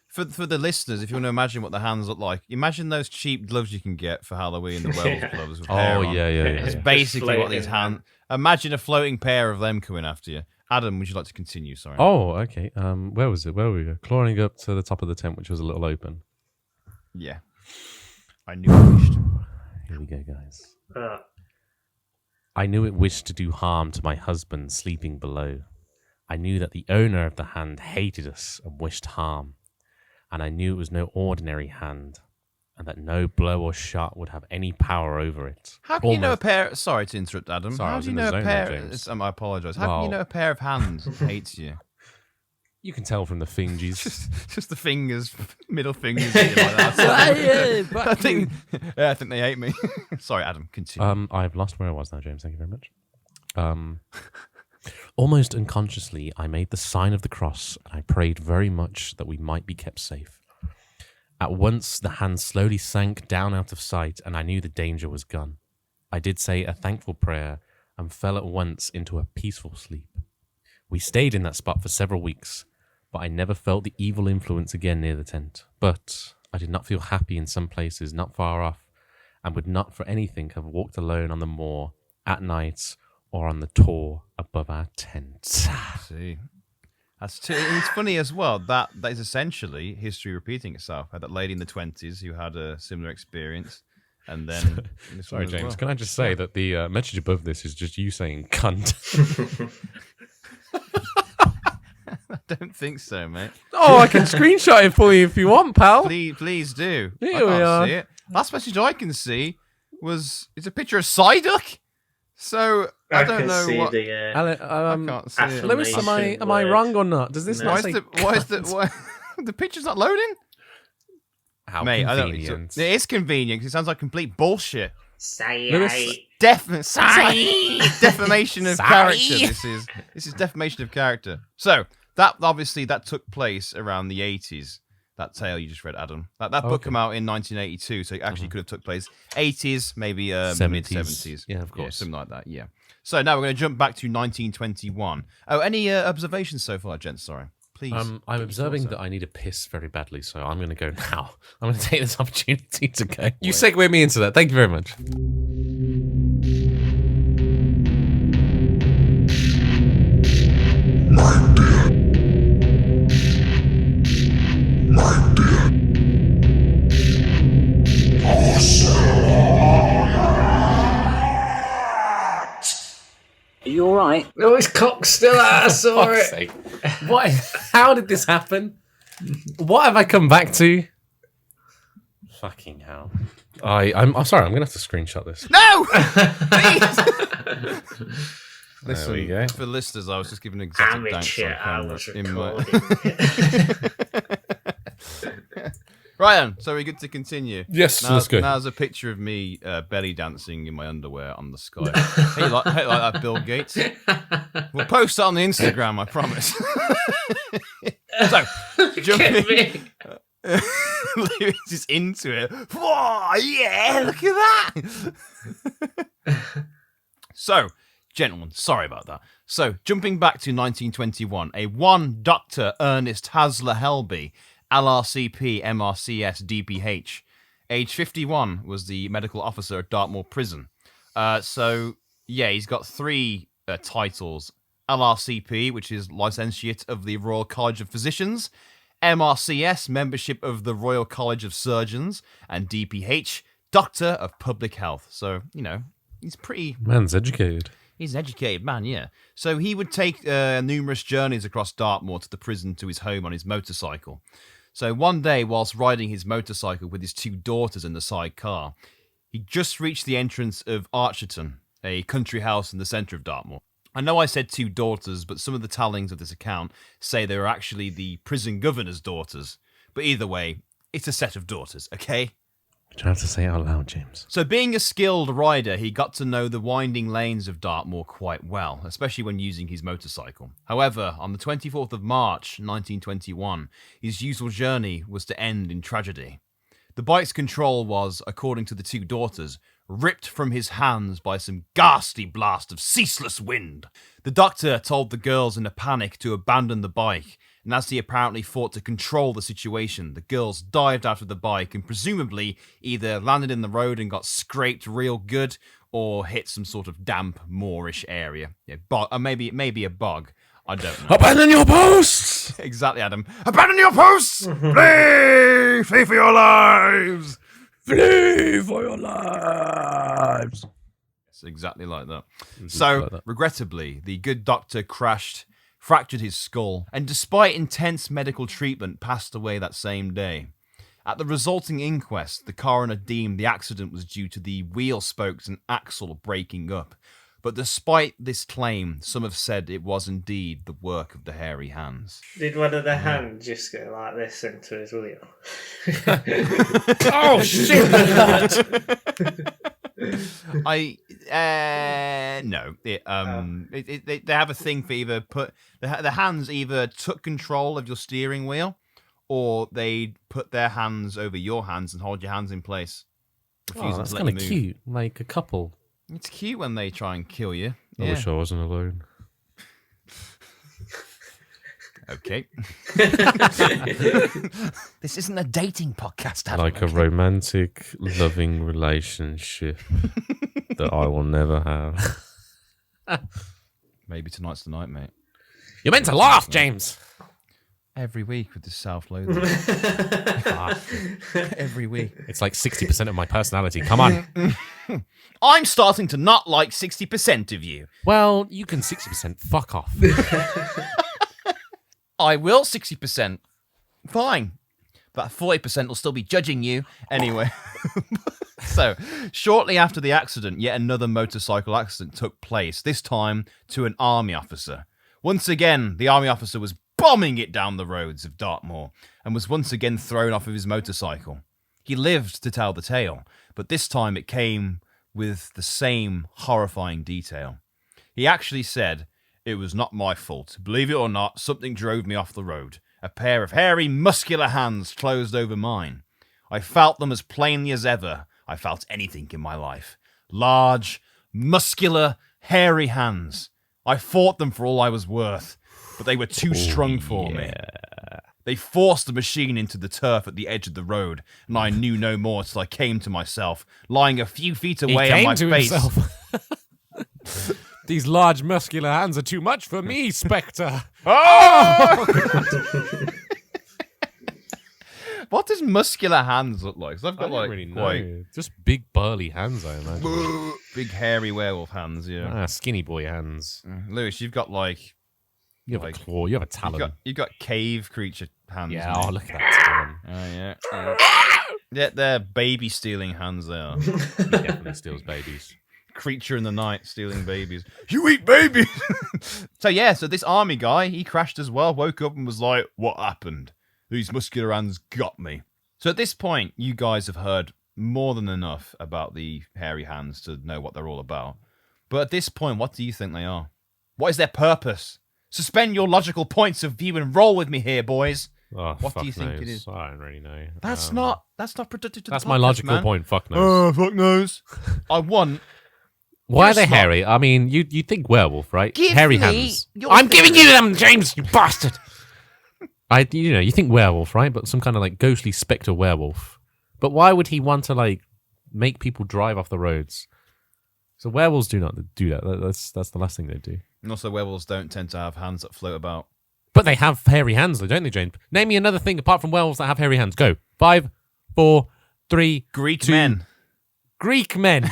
for the listeners, if you want to imagine what the hands look like, imagine those cheap gloves you can get for Halloween, the werewolf gloves with hair Oh on. yeah. That's basically what these Floating hands. Imagine a floating pair of them coming after you. Adam, would you like to continue? Sorry. Oh, okay. Where was it? Where were we? Clawing up to the top of the tent, which was a little open. Yeah. I knew I wished. Here we go, guys. Uh, I knew it wished to do harm to my husband sleeping below. I knew that the owner of the hand hated us and wished harm. And I knew it was no ordinary hand, and that no blow or shot would have any power over it. How can you know a Almost. pair? Sorry to interrupt, Adam. Sorry, I How was do you in the know a zone there, pair? James. I apologise. How can you Well- know a pair of hands hates you? You can tell from the fingies. Just the fingers, middle fingers. Like that. I think they hate me. Sorry, Adam. Continue. I've lost where I was now, James. Thank you very much. Almost unconsciously, I made the sign of the cross, and I prayed very much that we might be kept safe. At once, the hand slowly sank down out of sight, and I knew the danger was gone. I did say a thankful prayer and fell at once into a peaceful sleep. We stayed in that spot for several weeks, but I never felt the evil influence again near the tent. But I did not feel happy in some places not far off, and would not for anything have walked alone on the moor at night or on the tor above our tent. See, it's funny as well. That is essentially history repeating itself. I had that lady in the 20s who had a similar experience, and then Sorry, James. Can I just say that the message above this is just you saying cunt? I don't think so, mate. Oh, I can screenshot it for you if you want, pal. Please do. Here I we can't are. see it. Last message I can see it's a picture of Psyduck. So I don't can know see what. the I can't see it. Lewis, am I wrong or not? Does this No. not Why say is the picture's not loading? How Mate, convenient. it is convenient because it sounds like complete bullshit. Lewis, Defamation of Sorry. character. This is defamation of character. So that took place around the 80s. That tale you just read, Adam. That book came out in 1982, so it actually could have took place 80s, maybe mid 70s. Yeah, of course. Something like that. Yeah. So now we're going to jump back to 1921. Oh, any observations so far, gents? Sorry, please. I'm observing that I need a piss very badly, so I'm going to go now. I'm going to take this opportunity to go. You segue me into that. Thank you very much. Are you all right? Oh, his cock's still out. I saw Fuck's it. sake. What? How did this happen? What have I come back to? Fucking hell. I'm sorry, I'm going to have to screenshot this. No! There we go. For listeners, I was just giving exotic dance Amateur, on I camera. was in my- recording. Right then, so we're good to continue. Yes, let's go. Now's a picture of me belly dancing in my underwear on the sky. Hey, you like that, Bill Gates? We'll post that on the Instagram, I promise. So, jumping. Lewis is into it. Whoa, yeah, look at that. So, gentlemen, sorry about that. So, jumping back to 1921, one Dr. Ernest Hasler Helby, LRCP, MRCS, DPH, age 51, was the medical officer at Dartmoor Prison. He's got three titles. LRCP, which is Licentiate of the Royal College of Physicians, MRCS, membership of the Royal College of Surgeons, and DPH, Doctor of Public Health. So, he's pretty... Man's educated. He's an educated man, yeah. So he would take numerous journeys across Dartmoor to the prison to his home on his motorcycle. So one day, whilst riding his motorcycle with his two daughters in the side car, he just reached the entrance of Archerton, a country house in the centre of Dartmoor. I know I said two daughters, but some of the tellings of this account say they were actually the prison governor's daughters. But either way, it's a set of daughters, okay? You don't have to say it out loud, James. So being a skilled rider, he got to know the winding lanes of Dartmoor quite well, especially when using his motorcycle. However, on the 24th of March, 1921, his usual journey was to end in tragedy. The bike's control was, according to the two daughters, ripped from his hands by some ghastly blast of ceaseless wind. The doctor told the girls in a panic to abandon the bike, and as he apparently fought to control the situation, the girls dived out of the bike and presumably either landed in the road and got scraped real good or hit some sort of damp moorish area. Yeah, maybe a bog. I don't know. Abandon your posts! Exactly, Adam. Abandon your posts! Flee! Flee for your lives! Flee for your lives! It's exactly like that. Indeed, So, like that. regrettably, the good doctor crashed, fractured his skull, and despite intense medical treatment, passed away that same day. At the resulting inquest, the coroner deemed the accident was due to the wheel spokes and axle breaking up. But despite this claim, some have said it was indeed the work of the hairy hands. Did one of the hands just go like this into his wheel? Oh, shit! No. They have a thing for either the hands either took control of your steering wheel, or they put their hands over your hands and hold your hands in place. Oh, that's kind of cute, like a couple. It's cute when they try and kill you. I wish I wasn't alone. Okay. This isn't a dating podcast, Adam. Like a romantic, loving relationship that I will never have. Maybe tonight's the night, mate. You're meant to laugh, James. Every week with this self-loathing. Every week. It's like 60% of my personality. Come on. I'm starting to not like 60% of you. Well, you can 60% fuck off. I will 60%. Fine. But 40% will still be judging you anyway. So, shortly after the accident, yet another motorcycle accident took place, this time to an army officer. Once again, the army officer was bombing it down the roads of Dartmoor and was once again thrown off of his motorcycle. He lived to tell the tale, but this time it came with the same horrifying detail. He actually said, "It was not my fault. Believe it or not, something drove me off the road. A pair of hairy, muscular hands closed over mine. I felt them as plainly as ever I felt anything in my life. Large, muscular, hairy hands. I fought them for all I was worth, but they were too strong for me. They forced the machine into the turf at the edge of the road, and I knew no more till I came to myself, lying a few feet away on my face." These large, muscular hands are too much for me, Spectre. Oh! What does muscular hands look like? 'Cause I've got I don't really know. quite Just big, burly hands, I imagine. big, hairy werewolf hands. Yeah, Skinny boy hands. Lewis, you've got like You have a claw. You have a talon. you've got cave creature hands. Yeah, mate. oh, look at that talon. Oh yeah. Yeah, they're baby stealing hands. They are. He definitely steals babies. Creature in the night stealing babies. You eat babies. So this army guy, he crashed as well, woke up and was like, "What happened? These muscular hands got me." So at this point, you guys have heard more than enough about the hairy hands to know what they're all about. But at this point, what do you think they are? What is their purpose? Suspend your logical points of view and roll with me here, boys. Oh, What fuck do you think knows. it is? I don't really know. That's not productive to the That's my podcast, logical man. point. Fuck knows. Oh, fuck knows. I want. Why You're are they smart. hairy? I mean, you think werewolf, right? Give hairy me hands. your I'm giving theory. you them, James, you bastard. You think werewolf, right? But some kind of like ghostly spectre werewolf. But why would he want to like make people drive off the roads? So werewolves do not do that. That's the last thing they do. And also, werewolves don't tend to have hands that float about. But they have hairy hands, though, don't they, James? Name me another thing apart from werewolves that have hairy hands. Go. 5, 4, 3. Greek 2. men. Greek men.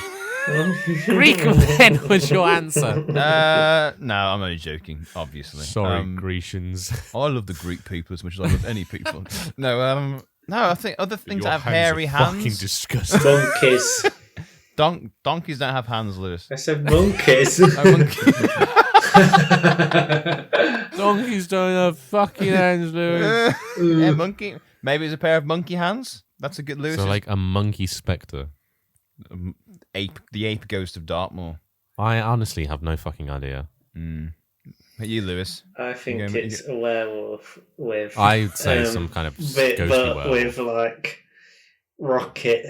Greek men was your answer. No, I'm only joking, obviously. Sorry, Grecians. I love the Greek people as much as I love any people. No, I think other things that have hairy hands. Fucking disgusting. Monkeys. Donkeys don't have hands, Lewis. I said monkeys. Donkeys don't have fucking hands, Lewis. Yeah, monkey. Maybe it's a pair of monkey hands. That's a good Lewis. So like a monkey spectre. The ape ghost of Dartmoor. I honestly have no fucking idea. But you, Lewis. I think You go- it's a werewolf with. I'd say some kind of ghostly but werewolf. with like rocket,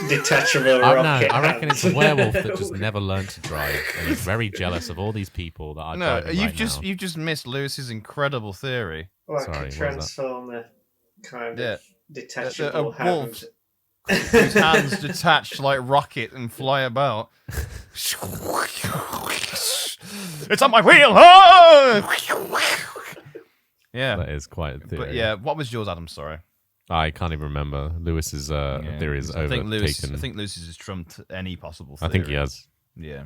detachable I rocket. reckon it's a hands. werewolf that just never learned to drive and is very jealous of all these people that are No, driving right now. you've just missed Lewis's incredible theory. Like Sorry, what a was that? transformer kind Yeah. of detachable A wolf. hand. Whose hands detached like rocket and fly about. It's on my wheel! Oh! Yeah. That is quite a theory. But yeah, what was yours, Adam? Sorry. I can't even remember. Lewis's theory is I think overtaken. Lewis's has trumped any possible I theory. think he has. Yeah.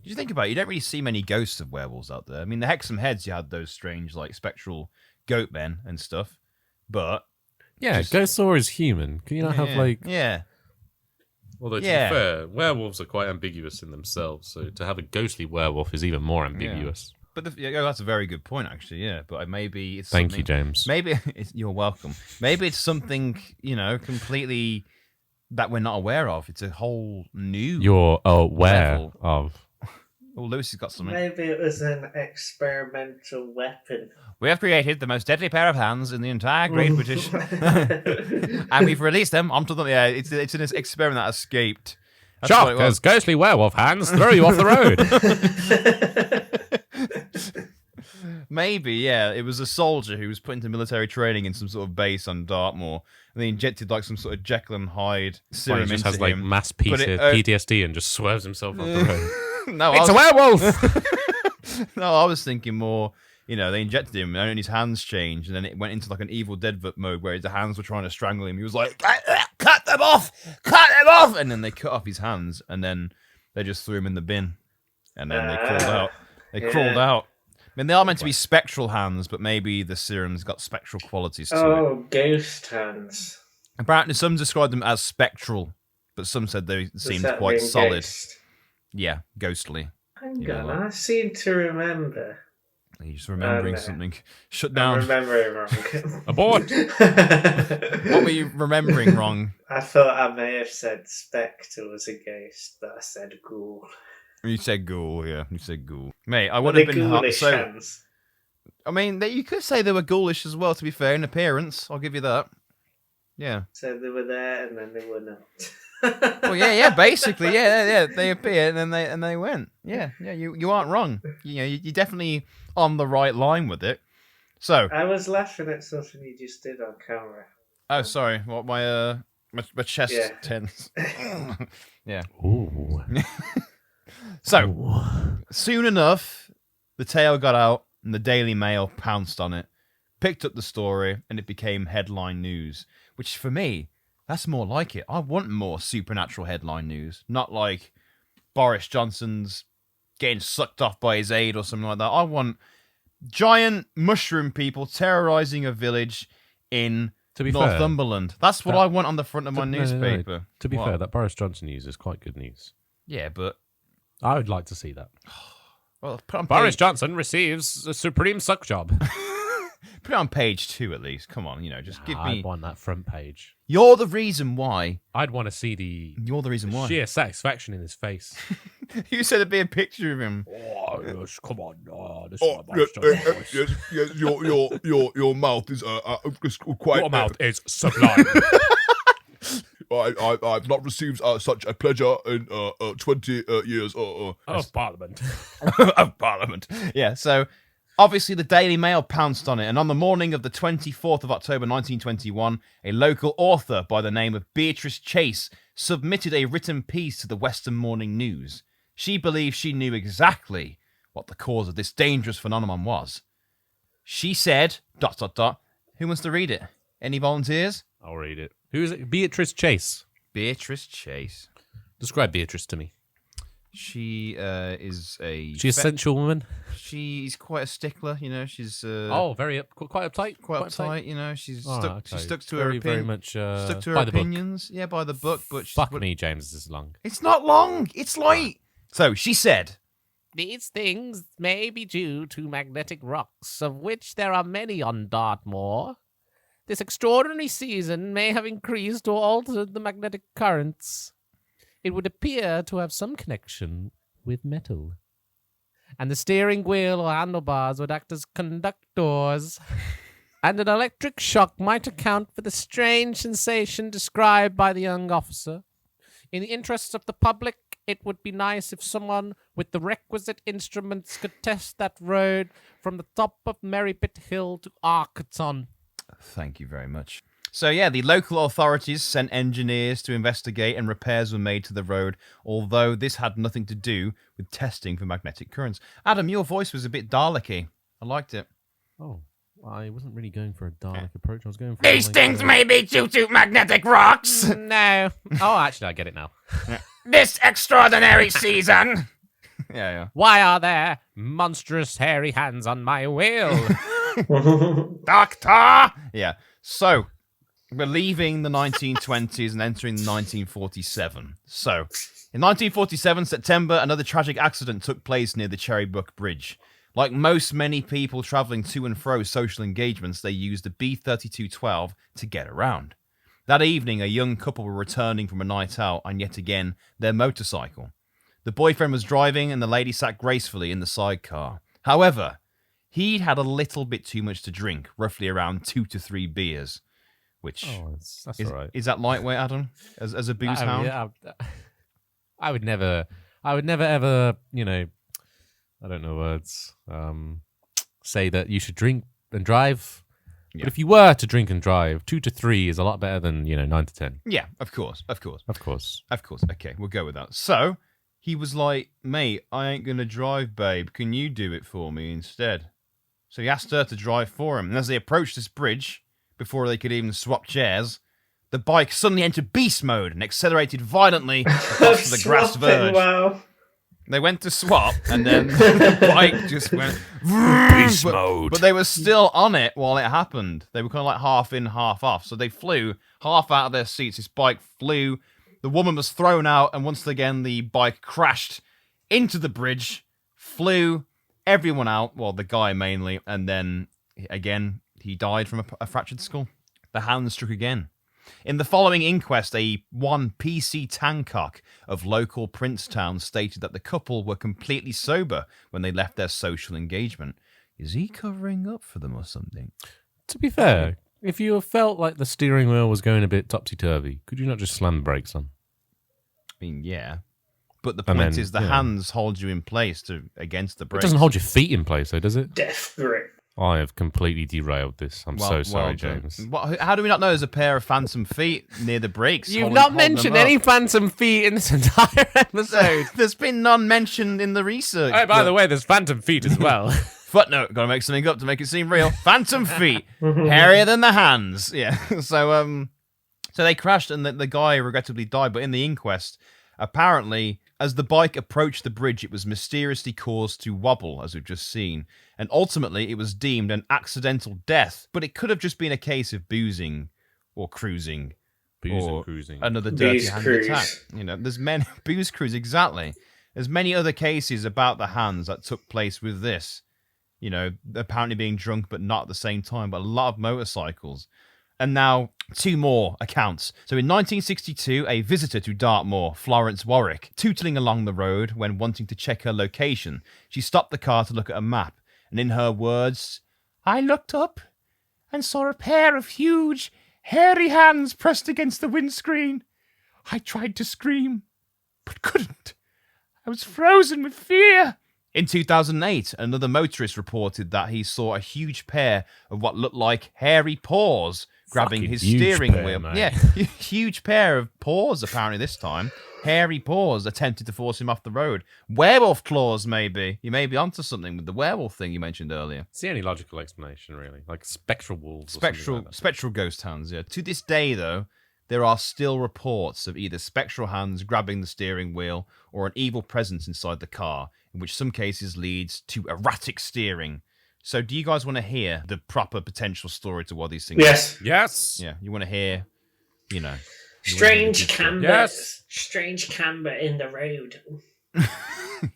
Did you think about it? You don't really see many ghosts of werewolves out there. I mean, the Hexham Heads, you had those strange, like, spectral goat men and stuff. But Yeah, Just- ghosts are always human. Can you not have like? Yeah. Although to Yeah. be fair, werewolves are quite ambiguous in themselves. So to have a ghostly werewolf is even more ambiguous. But that's a very good point, actually, yeah. But maybe it's Thank you, something- James. Maybe you're welcome. Maybe it's something, completely that we're not aware of. It's a whole new. You're aware level. of. Oh, Lewis has got something. Maybe it was an experimental weapon. We have created the most deadly pair of hands in the entire Great British, and we've released them onto them. Yeah, it's an experiment that escaped. That's what it was. Shockers, ghostly werewolf hands throw you off the road. Maybe, yeah. It was a soldier who was put into military training in some sort of base on Dartmoor, and they injected like some sort of Jekyll and Hyde serum He just into has like him. mass But it, PTSD and just swerves himself off the road. No, It's a werewolf! No, I was thinking more, they injected him and his hands changed, and then it went into like an Evil Dead mode where the hands were trying to strangle him. He was like, cut them off! Cut them off! And then they cut off his hands, and then they just threw him in the bin. And then they crawled out. Crawled out. I mean, they are meant to be spectral hands, but maybe the serum's got spectral qualities to it. Oh, ghost hands. Apparently, some described them as spectral, but some said they Does seemed that quite mean solid. ghost? Yeah, ghostly. Hang You know on, what? I seem to remember. He's just remembering no. something. Shut I'm down. remembering wrong. Abort! What were you remembering wrong? I thought I may have said spectre was a ghost, but I said ghoul. You said ghoul, yeah. You said ghoul. Mate, I But would the have been ghoulish so. hands. I mean, you could say they were ghoulish as well, to be fair, in appearance. I'll give you that. Yeah. So they were there and then they were not. Well, yeah, basically, yeah. They appeared and they went. Yeah. You aren't wrong. You're definitely on the right line with it. So, I was laughing at something you just did on camera. oh, sorry, what my chest Yeah. tense. Yeah. Ooh. So, soon enough, the tale got out and the Daily Mail pounced on it, picked up the story, and it became headline news. Which, for me, that's more like it. I want more supernatural headline news, not like Boris Johnson's getting sucked off by his aide or something like that. I want giant mushroom people terrorizing a village in To be fair, Northumberland. That's what that- I want on the front of my no, newspaper. to be What? fair, that Boris Johnson news is quite good news. Yeah, but I would like to see that. well, put it on Boris page, Johnson receives a supreme suck job. put it on page 2 at least. Come on, just give me. I'd want that front page. You're the reason why. I'd want to see the You're the reason why. sheer satisfaction in his face. You said it'd be a picture of him. Oh, yes, come on. This Oh, yes, your mouth is quite. Your mouth is sublime. I've not received such a pleasure in 20 years. Of Parliament. Of Parliament. Yeah, so obviously the Daily Mail pounced on it, and on the morning of the 24th of October 1921, a local author by the name of Beatrice Chase submitted a written piece to the Western Morning News. She believed she knew exactly what the cause of this dangerous phenomenon was. She said, ... Who wants to read it? Any volunteers? I'll read it. Who is it? Beatrice Chase. Beatrice Chase. Describe Beatrice to me. She is a... She a sensual woman? She's quite a stickler, she's... Very quite uptight. quite uptight, she's Oh, stuck. okay. She's stuck to very, her very opinion. much Stuck to her by the book. opinions. Yeah, by the book, but Fuck me, James. This is long. It's not long. It's light. So she said, These things may be due to magnetic rocks, of which there are many on Dartmoor. This extraordinary season may have increased or altered the magnetic currents. It would appear to have some connection with metal. And the steering wheel or handlebars would act as conductors. And an electric shock might account for the strange sensation described by the young officer. In the interests of the public, it would be nice if someone with the requisite instruments could test that road from the top of Merripit Hill to Arcaton. thank you very much. So yeah, the local authorities sent engineers to investigate and repairs were made to the road, although this had nothing to do with testing for magnetic currents. Adam, your voice was a bit Dalek-y. I liked it. Oh, I wasn't really going for a Dalek approach. I was going for These things may be due to magnetic rocks. No. Oh, actually, I get it now. This extraordinary season. Yeah. Why are there monstrous hairy hands on my wheel? Doctor! Yeah. So, we're leaving the 1920s and entering 1947. So, in 1947, September, another tragic accident took place near the Cherrybrook Bridge. Like many people travelling to and fro social engagements, they used the B-3212 to get around. That evening, a young couple were returning from a night out on yet again their motorcycle. The boyfriend was driving and the lady sat gracefully in the sidecar. However, he'd had a little bit too much to drink, roughly around 2 to 3 beers, which that's is, all right. is that lightweight, Adam, as a booze hound? Yeah, I would never ever, I don't know words, say that you should drink and drive. Yeah. But if you were to drink and drive, 2 to 3 is a lot better than, 9 to 10. Yeah, of course. Of course. Okay, we'll go with that. So he was like, mate, I ain't going to drive, babe. Can you do it for me instead? So he asked her to drive for him. And as they approached this bridge, before they could even swap chairs, the bike suddenly entered beast mode and accelerated violently across the grass verge. Wow. They went to swap, and then the bike just went beast mode. But they were still on it while it happened. They were kind of like half in, half off. So they flew half out of their seats. This bike flew. The woman was thrown out, and once again, the bike crashed into the bridge, flew everyone out, well, the guy mainly, and then, again, he died from a fractured skull. The hound struck again. In the following inquest, one PC Tancock of local Princetown stated that the couple were completely sober when they left their social engagement. Is he covering up for them or something? To be fair, if you felt like the steering wheel was going a bit topsy-turvy, could you not just slam the brakes on? I mean, yeah. But the point is the hands hold you in place against the brakes. It doesn't hold your feet in place, though, does it? Death grip. I have completely derailed this. I'm so sorry, James. How do we not know there's a pair of phantom feet near the brakes? You've not mentioned any phantom feet in this entire episode. There's been none mentioned in the research. Oh, by the way, there's phantom feet as well. Footnote, gotta make something up to make it seem real. Phantom feet, hairier than the hands. Yeah. So they crashed and the guy regrettably died. But in the inquest, apparently, as the bike approached the bridge, it was mysteriously caused to wobble, as we've just seen. And ultimately, it was deemed an accidental death. But it could have just been a case of boozing or cruising. Or cruising. Another dirty-handed attack. There's many... Booze cruise, exactly. There's many other cases about the hands that took place with this. Apparently being drunk but not at the same time. But a lot of motorcycles. And now, 2 more accounts. So in 1962, a visitor to Dartmoor, Florence Warwick, tootling along the road when wanting to check her location. She stopped the car to look at a map. And in her words, I looked up and saw a pair of huge, hairy hands pressed against the windscreen. I tried to scream, but couldn't. I was frozen with fear. In 2008, another motorist reported that he saw a huge pair of what looked like hairy paws grabbing his steering wheel. Mate. Yeah, huge pair of paws apparently this time. Hairy paws attempted to force him off the road. Werewolf claws, maybe. You may be onto something with the werewolf thing you mentioned earlier. It's the only logical explanation, really. Like spectral wolves. Spectral ghost hands, yeah. To this day, though, there are still reports of either spectral hands grabbing the steering wheel or an evil presence inside the car, in which some cases leads to erratic steering. So do you guys want to hear the proper potential story to what these things are? Yes. Yeah, you want to hear, Strange camber. Yes. Strange camber in the road.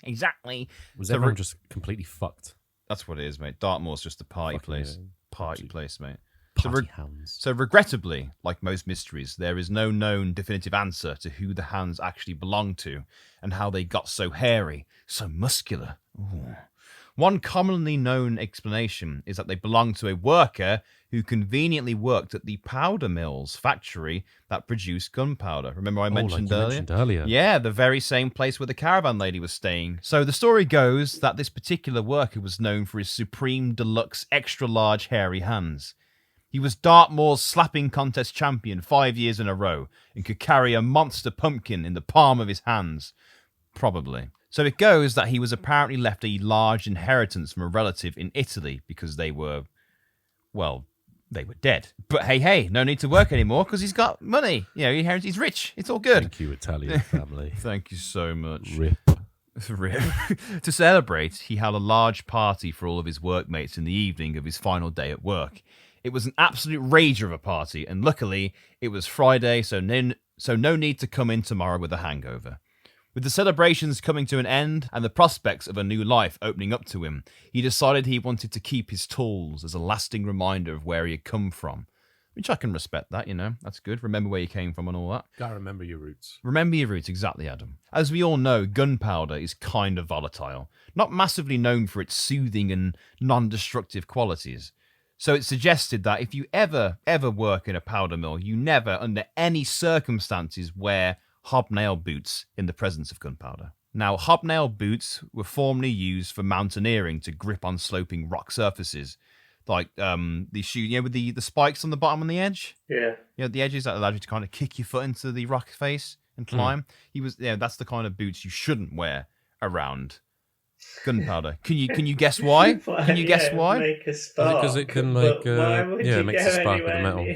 Exactly. Was everyone just completely fucked? That's what it is, mate. Dartmoor's just a party Fucking place. yeah. Party place, mate. Party hounds. So regrettably, like most mysteries, there is no known definitive answer to who the hands actually belong to and how they got so hairy, so muscular. Ooh. One commonly known explanation is that they belong to a worker who conveniently worked at the powder mills factory that produced gunpowder. Remember I mentioned earlier? Yeah, the very same place where the caravan lady was staying. So the story goes that this particular worker was known for his supreme deluxe extra large hairy hands. He was Dartmoor's slapping contest champion 5 years in a row and could carry a monster pumpkin in the palm of his hands. Probably. So it goes that he was apparently left a large inheritance from a relative in Italy because they were dead. But hey, no need to work anymore because he's got money. He's rich. It's all good. Thank you, Italian family. Thank you so much. Rip. To celebrate, he held a large party for all of his workmates in the evening of his final day at work. It was an absolute rager of a party, and luckily it was Friday, so no need to come in tomorrow with a hangover. With the celebrations coming to an end and the prospects of a new life opening up to him, he decided he wanted to keep his tools as a lasting reminder of where he had come from. which I can respect that, That's good. Remember where you came from and all that. Gotta remember your roots. Remember your roots, exactly, Adam. As we all know, gunpowder is kind of volatile, not massively known for its soothing and non-destructive qualities. So it's suggested that if you ever work in a powder mill, you never, under any circumstances, wear hobnail boots in the presence of gunpowder. Now, hobnail boots were formerly used for mountaineering to grip on sloping rock surfaces, like the shoe, with the spikes on the bottom and the edge. Yeah. The edges that allowed you to kind of kick your foot into the rock face and climb. That's the kind of boots you shouldn't wear around gunpowder. Can you guess why? Can you guess why? Make a spark. Because it can make it makes a spark with the metal.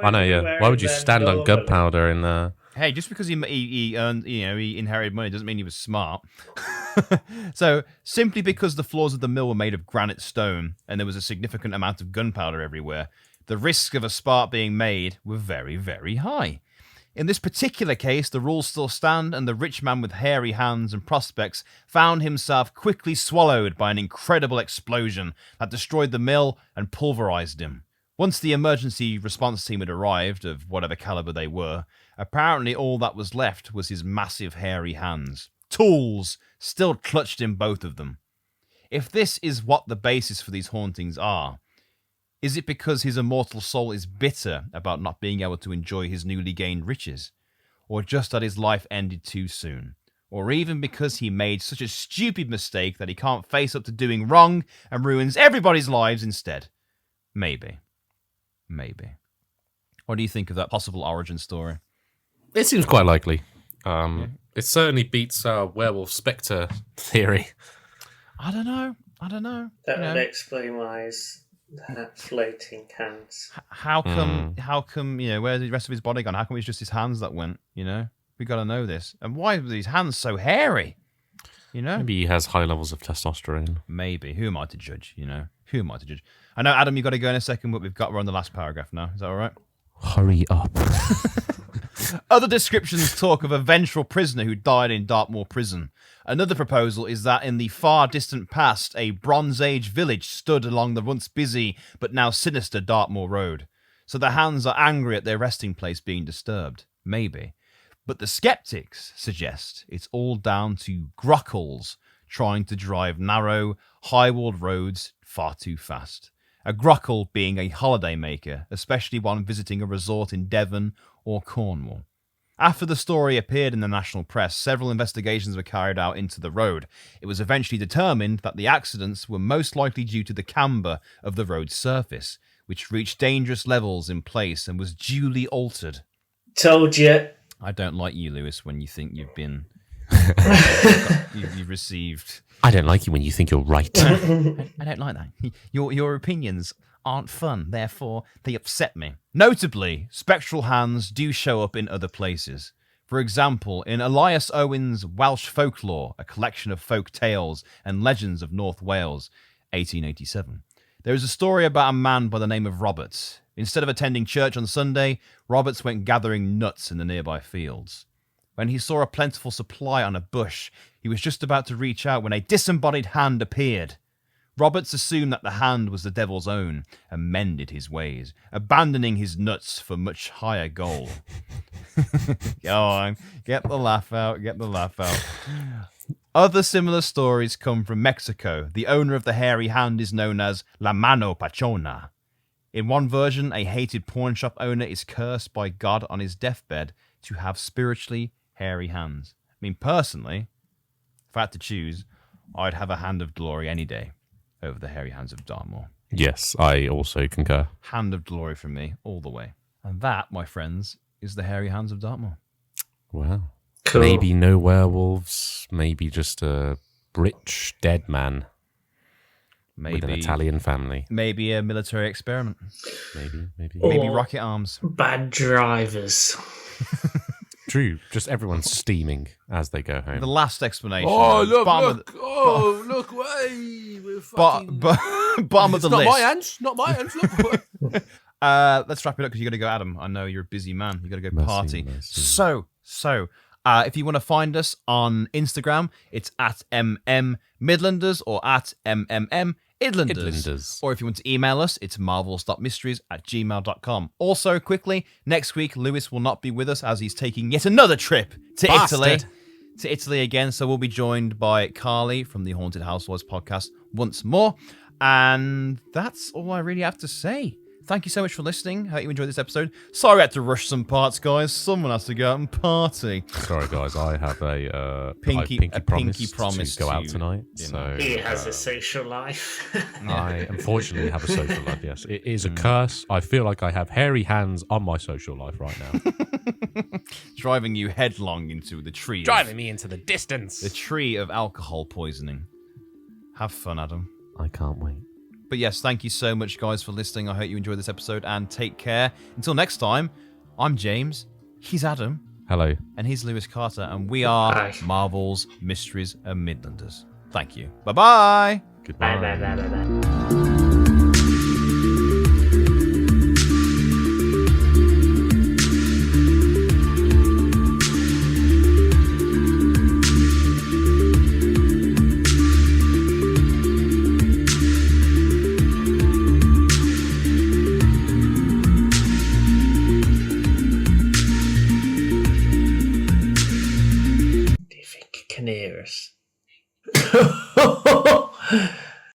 I know, yeah. Why would you stand on normally? gunpowder in Hey, just because he earned, he inherited money doesn't mean he was smart. So, simply because the floors of the mill were made of granite stone and there was a significant amount of gunpowder everywhere, the risks of a spark being made were very, very high. In this particular case, the rules still stand, and the rich man with hairy hands and prospects found himself quickly swallowed by an incredible explosion that destroyed the mill and pulverized him. Once the emergency response team had arrived, of whatever caliber they were, apparently all that was left was his massive hairy hands. Tools still clutched in both of them. If this is what the basis for these hauntings are, is it because his immortal soul is bitter about not being able to enjoy his newly gained riches? Or just that his life ended too soon? Or even because he made such a stupid mistake that he can't face up to doing wrong and ruins everybody's lives instead? Maybe. What do you think of that possible origin story? It seems quite likely. It certainly beats werewolf spectre theory. I don't know. That would explain why he's had floating hands. How come, where's the rest of his body gone? How come it's just his hands that went, We got to know this. And why were these hands so hairy? Maybe he has high levels of testosterone. Maybe. Who am I to judge, Who am I to judge? I know, Adam, you've got to go in a second, but we're on the last paragraph now. Is that all right? Hurry up. Other descriptions talk of a vengeful prisoner who died in Dartmoor prison. Another proposal is that in the far distant past, a Bronze Age village stood along the once busy but now sinister Dartmoor Road. So the hands are angry at their resting place being disturbed. Maybe. But the skeptics suggest it's all down to grockles trying to drive narrow, high-walled roads far too fast. A grockle being a holiday maker, especially one visiting a resort in Devon or Cornwall. After the story appeared in the national press, several investigations were carried out into the road. It was eventually determined that the accidents were most likely due to the camber of the road's surface, which reached dangerous levels in place and was duly altered. Told you. I don't like you, Lewis, when you think you've been... you've received... I don't like you when you think you're right. I don't like that. Your opinions aren't fun, therefore they upset me. Notably, spectral hands do show up in other places. For example, in Elias Owen's Welsh Folklore, a collection of folk tales and legends of North Wales, 1887. There is a story about a man by the name of Roberts. Instead of attending church on Sunday, Roberts went gathering nuts in the nearby fields. When he saw a plentiful supply on a bush, he was just about to reach out when a disembodied hand appeared. Roberts assumed that the hand was the devil's own and mended his ways, abandoning his nuts for much higher goal. Go on, get the laugh out. Other similar stories come from Mexico. The owner of the hairy hand is known as La Mano Pachona. In one version, a hated pawn shop owner is cursed by God on his deathbed to have spiritually hairy hands. I mean, personally, if I had to choose, I'd have a hand of glory any day over the hairy hands of Dartmoor. Yes, I also concur. Hand of glory from me, all the way. And that, my friends, is the hairy hands of Dartmoor. Wow. Cool. Maybe no werewolves, maybe just a rich dead man with an Italian family. Maybe a military experiment. Maybe. Or Maybe rocket arms. bad drivers. True, just everyone's steaming as they go home. The last explanation. Oh, look, bottom look. Oh, look, way. We're fucking... Bottom of the list. Not my hands, look. Let's wrap it up because you got to go, Adam. I know you're a busy man. You got to go party. Mercy. So, if you want to find us on Instagram, it's at Midlanders or at Idlanders. Or if you want to email us, it's marvels.mysteries@gmail.com. Also, quickly, next week, Lewis will not be with us as he's taking yet another trip to Italy. To Italy again, so we'll be joined by Carly from the Haunted Housewives podcast once more. And that's all I really have to say. Thank you so much for listening. Hope you enjoyed this episode. Sorry I had to rush some parts, guys. Someone has to go out and party. Sorry, guys. I have a pinky promise to go out to, tonight. you know. So He has a social life. I unfortunately have a social life. Yes, it is a curse. I feel like I have hairy hands on my social life right now. Driving you headlong into the tree. Driving me into the distance. The tree of alcohol poisoning. Have fun, Adam. I can't wait. But yes, thank you so much, guys, for listening. I hope you enjoyed this episode, and take care. Until next time, I'm James. He's Adam. Hello. And he's Lewis Carter, and we are Hi. Marvels, Mysteries, and Midlanders. Thank you. Bye-bye. Goodbye. Bye, bye, bye, bye, bye.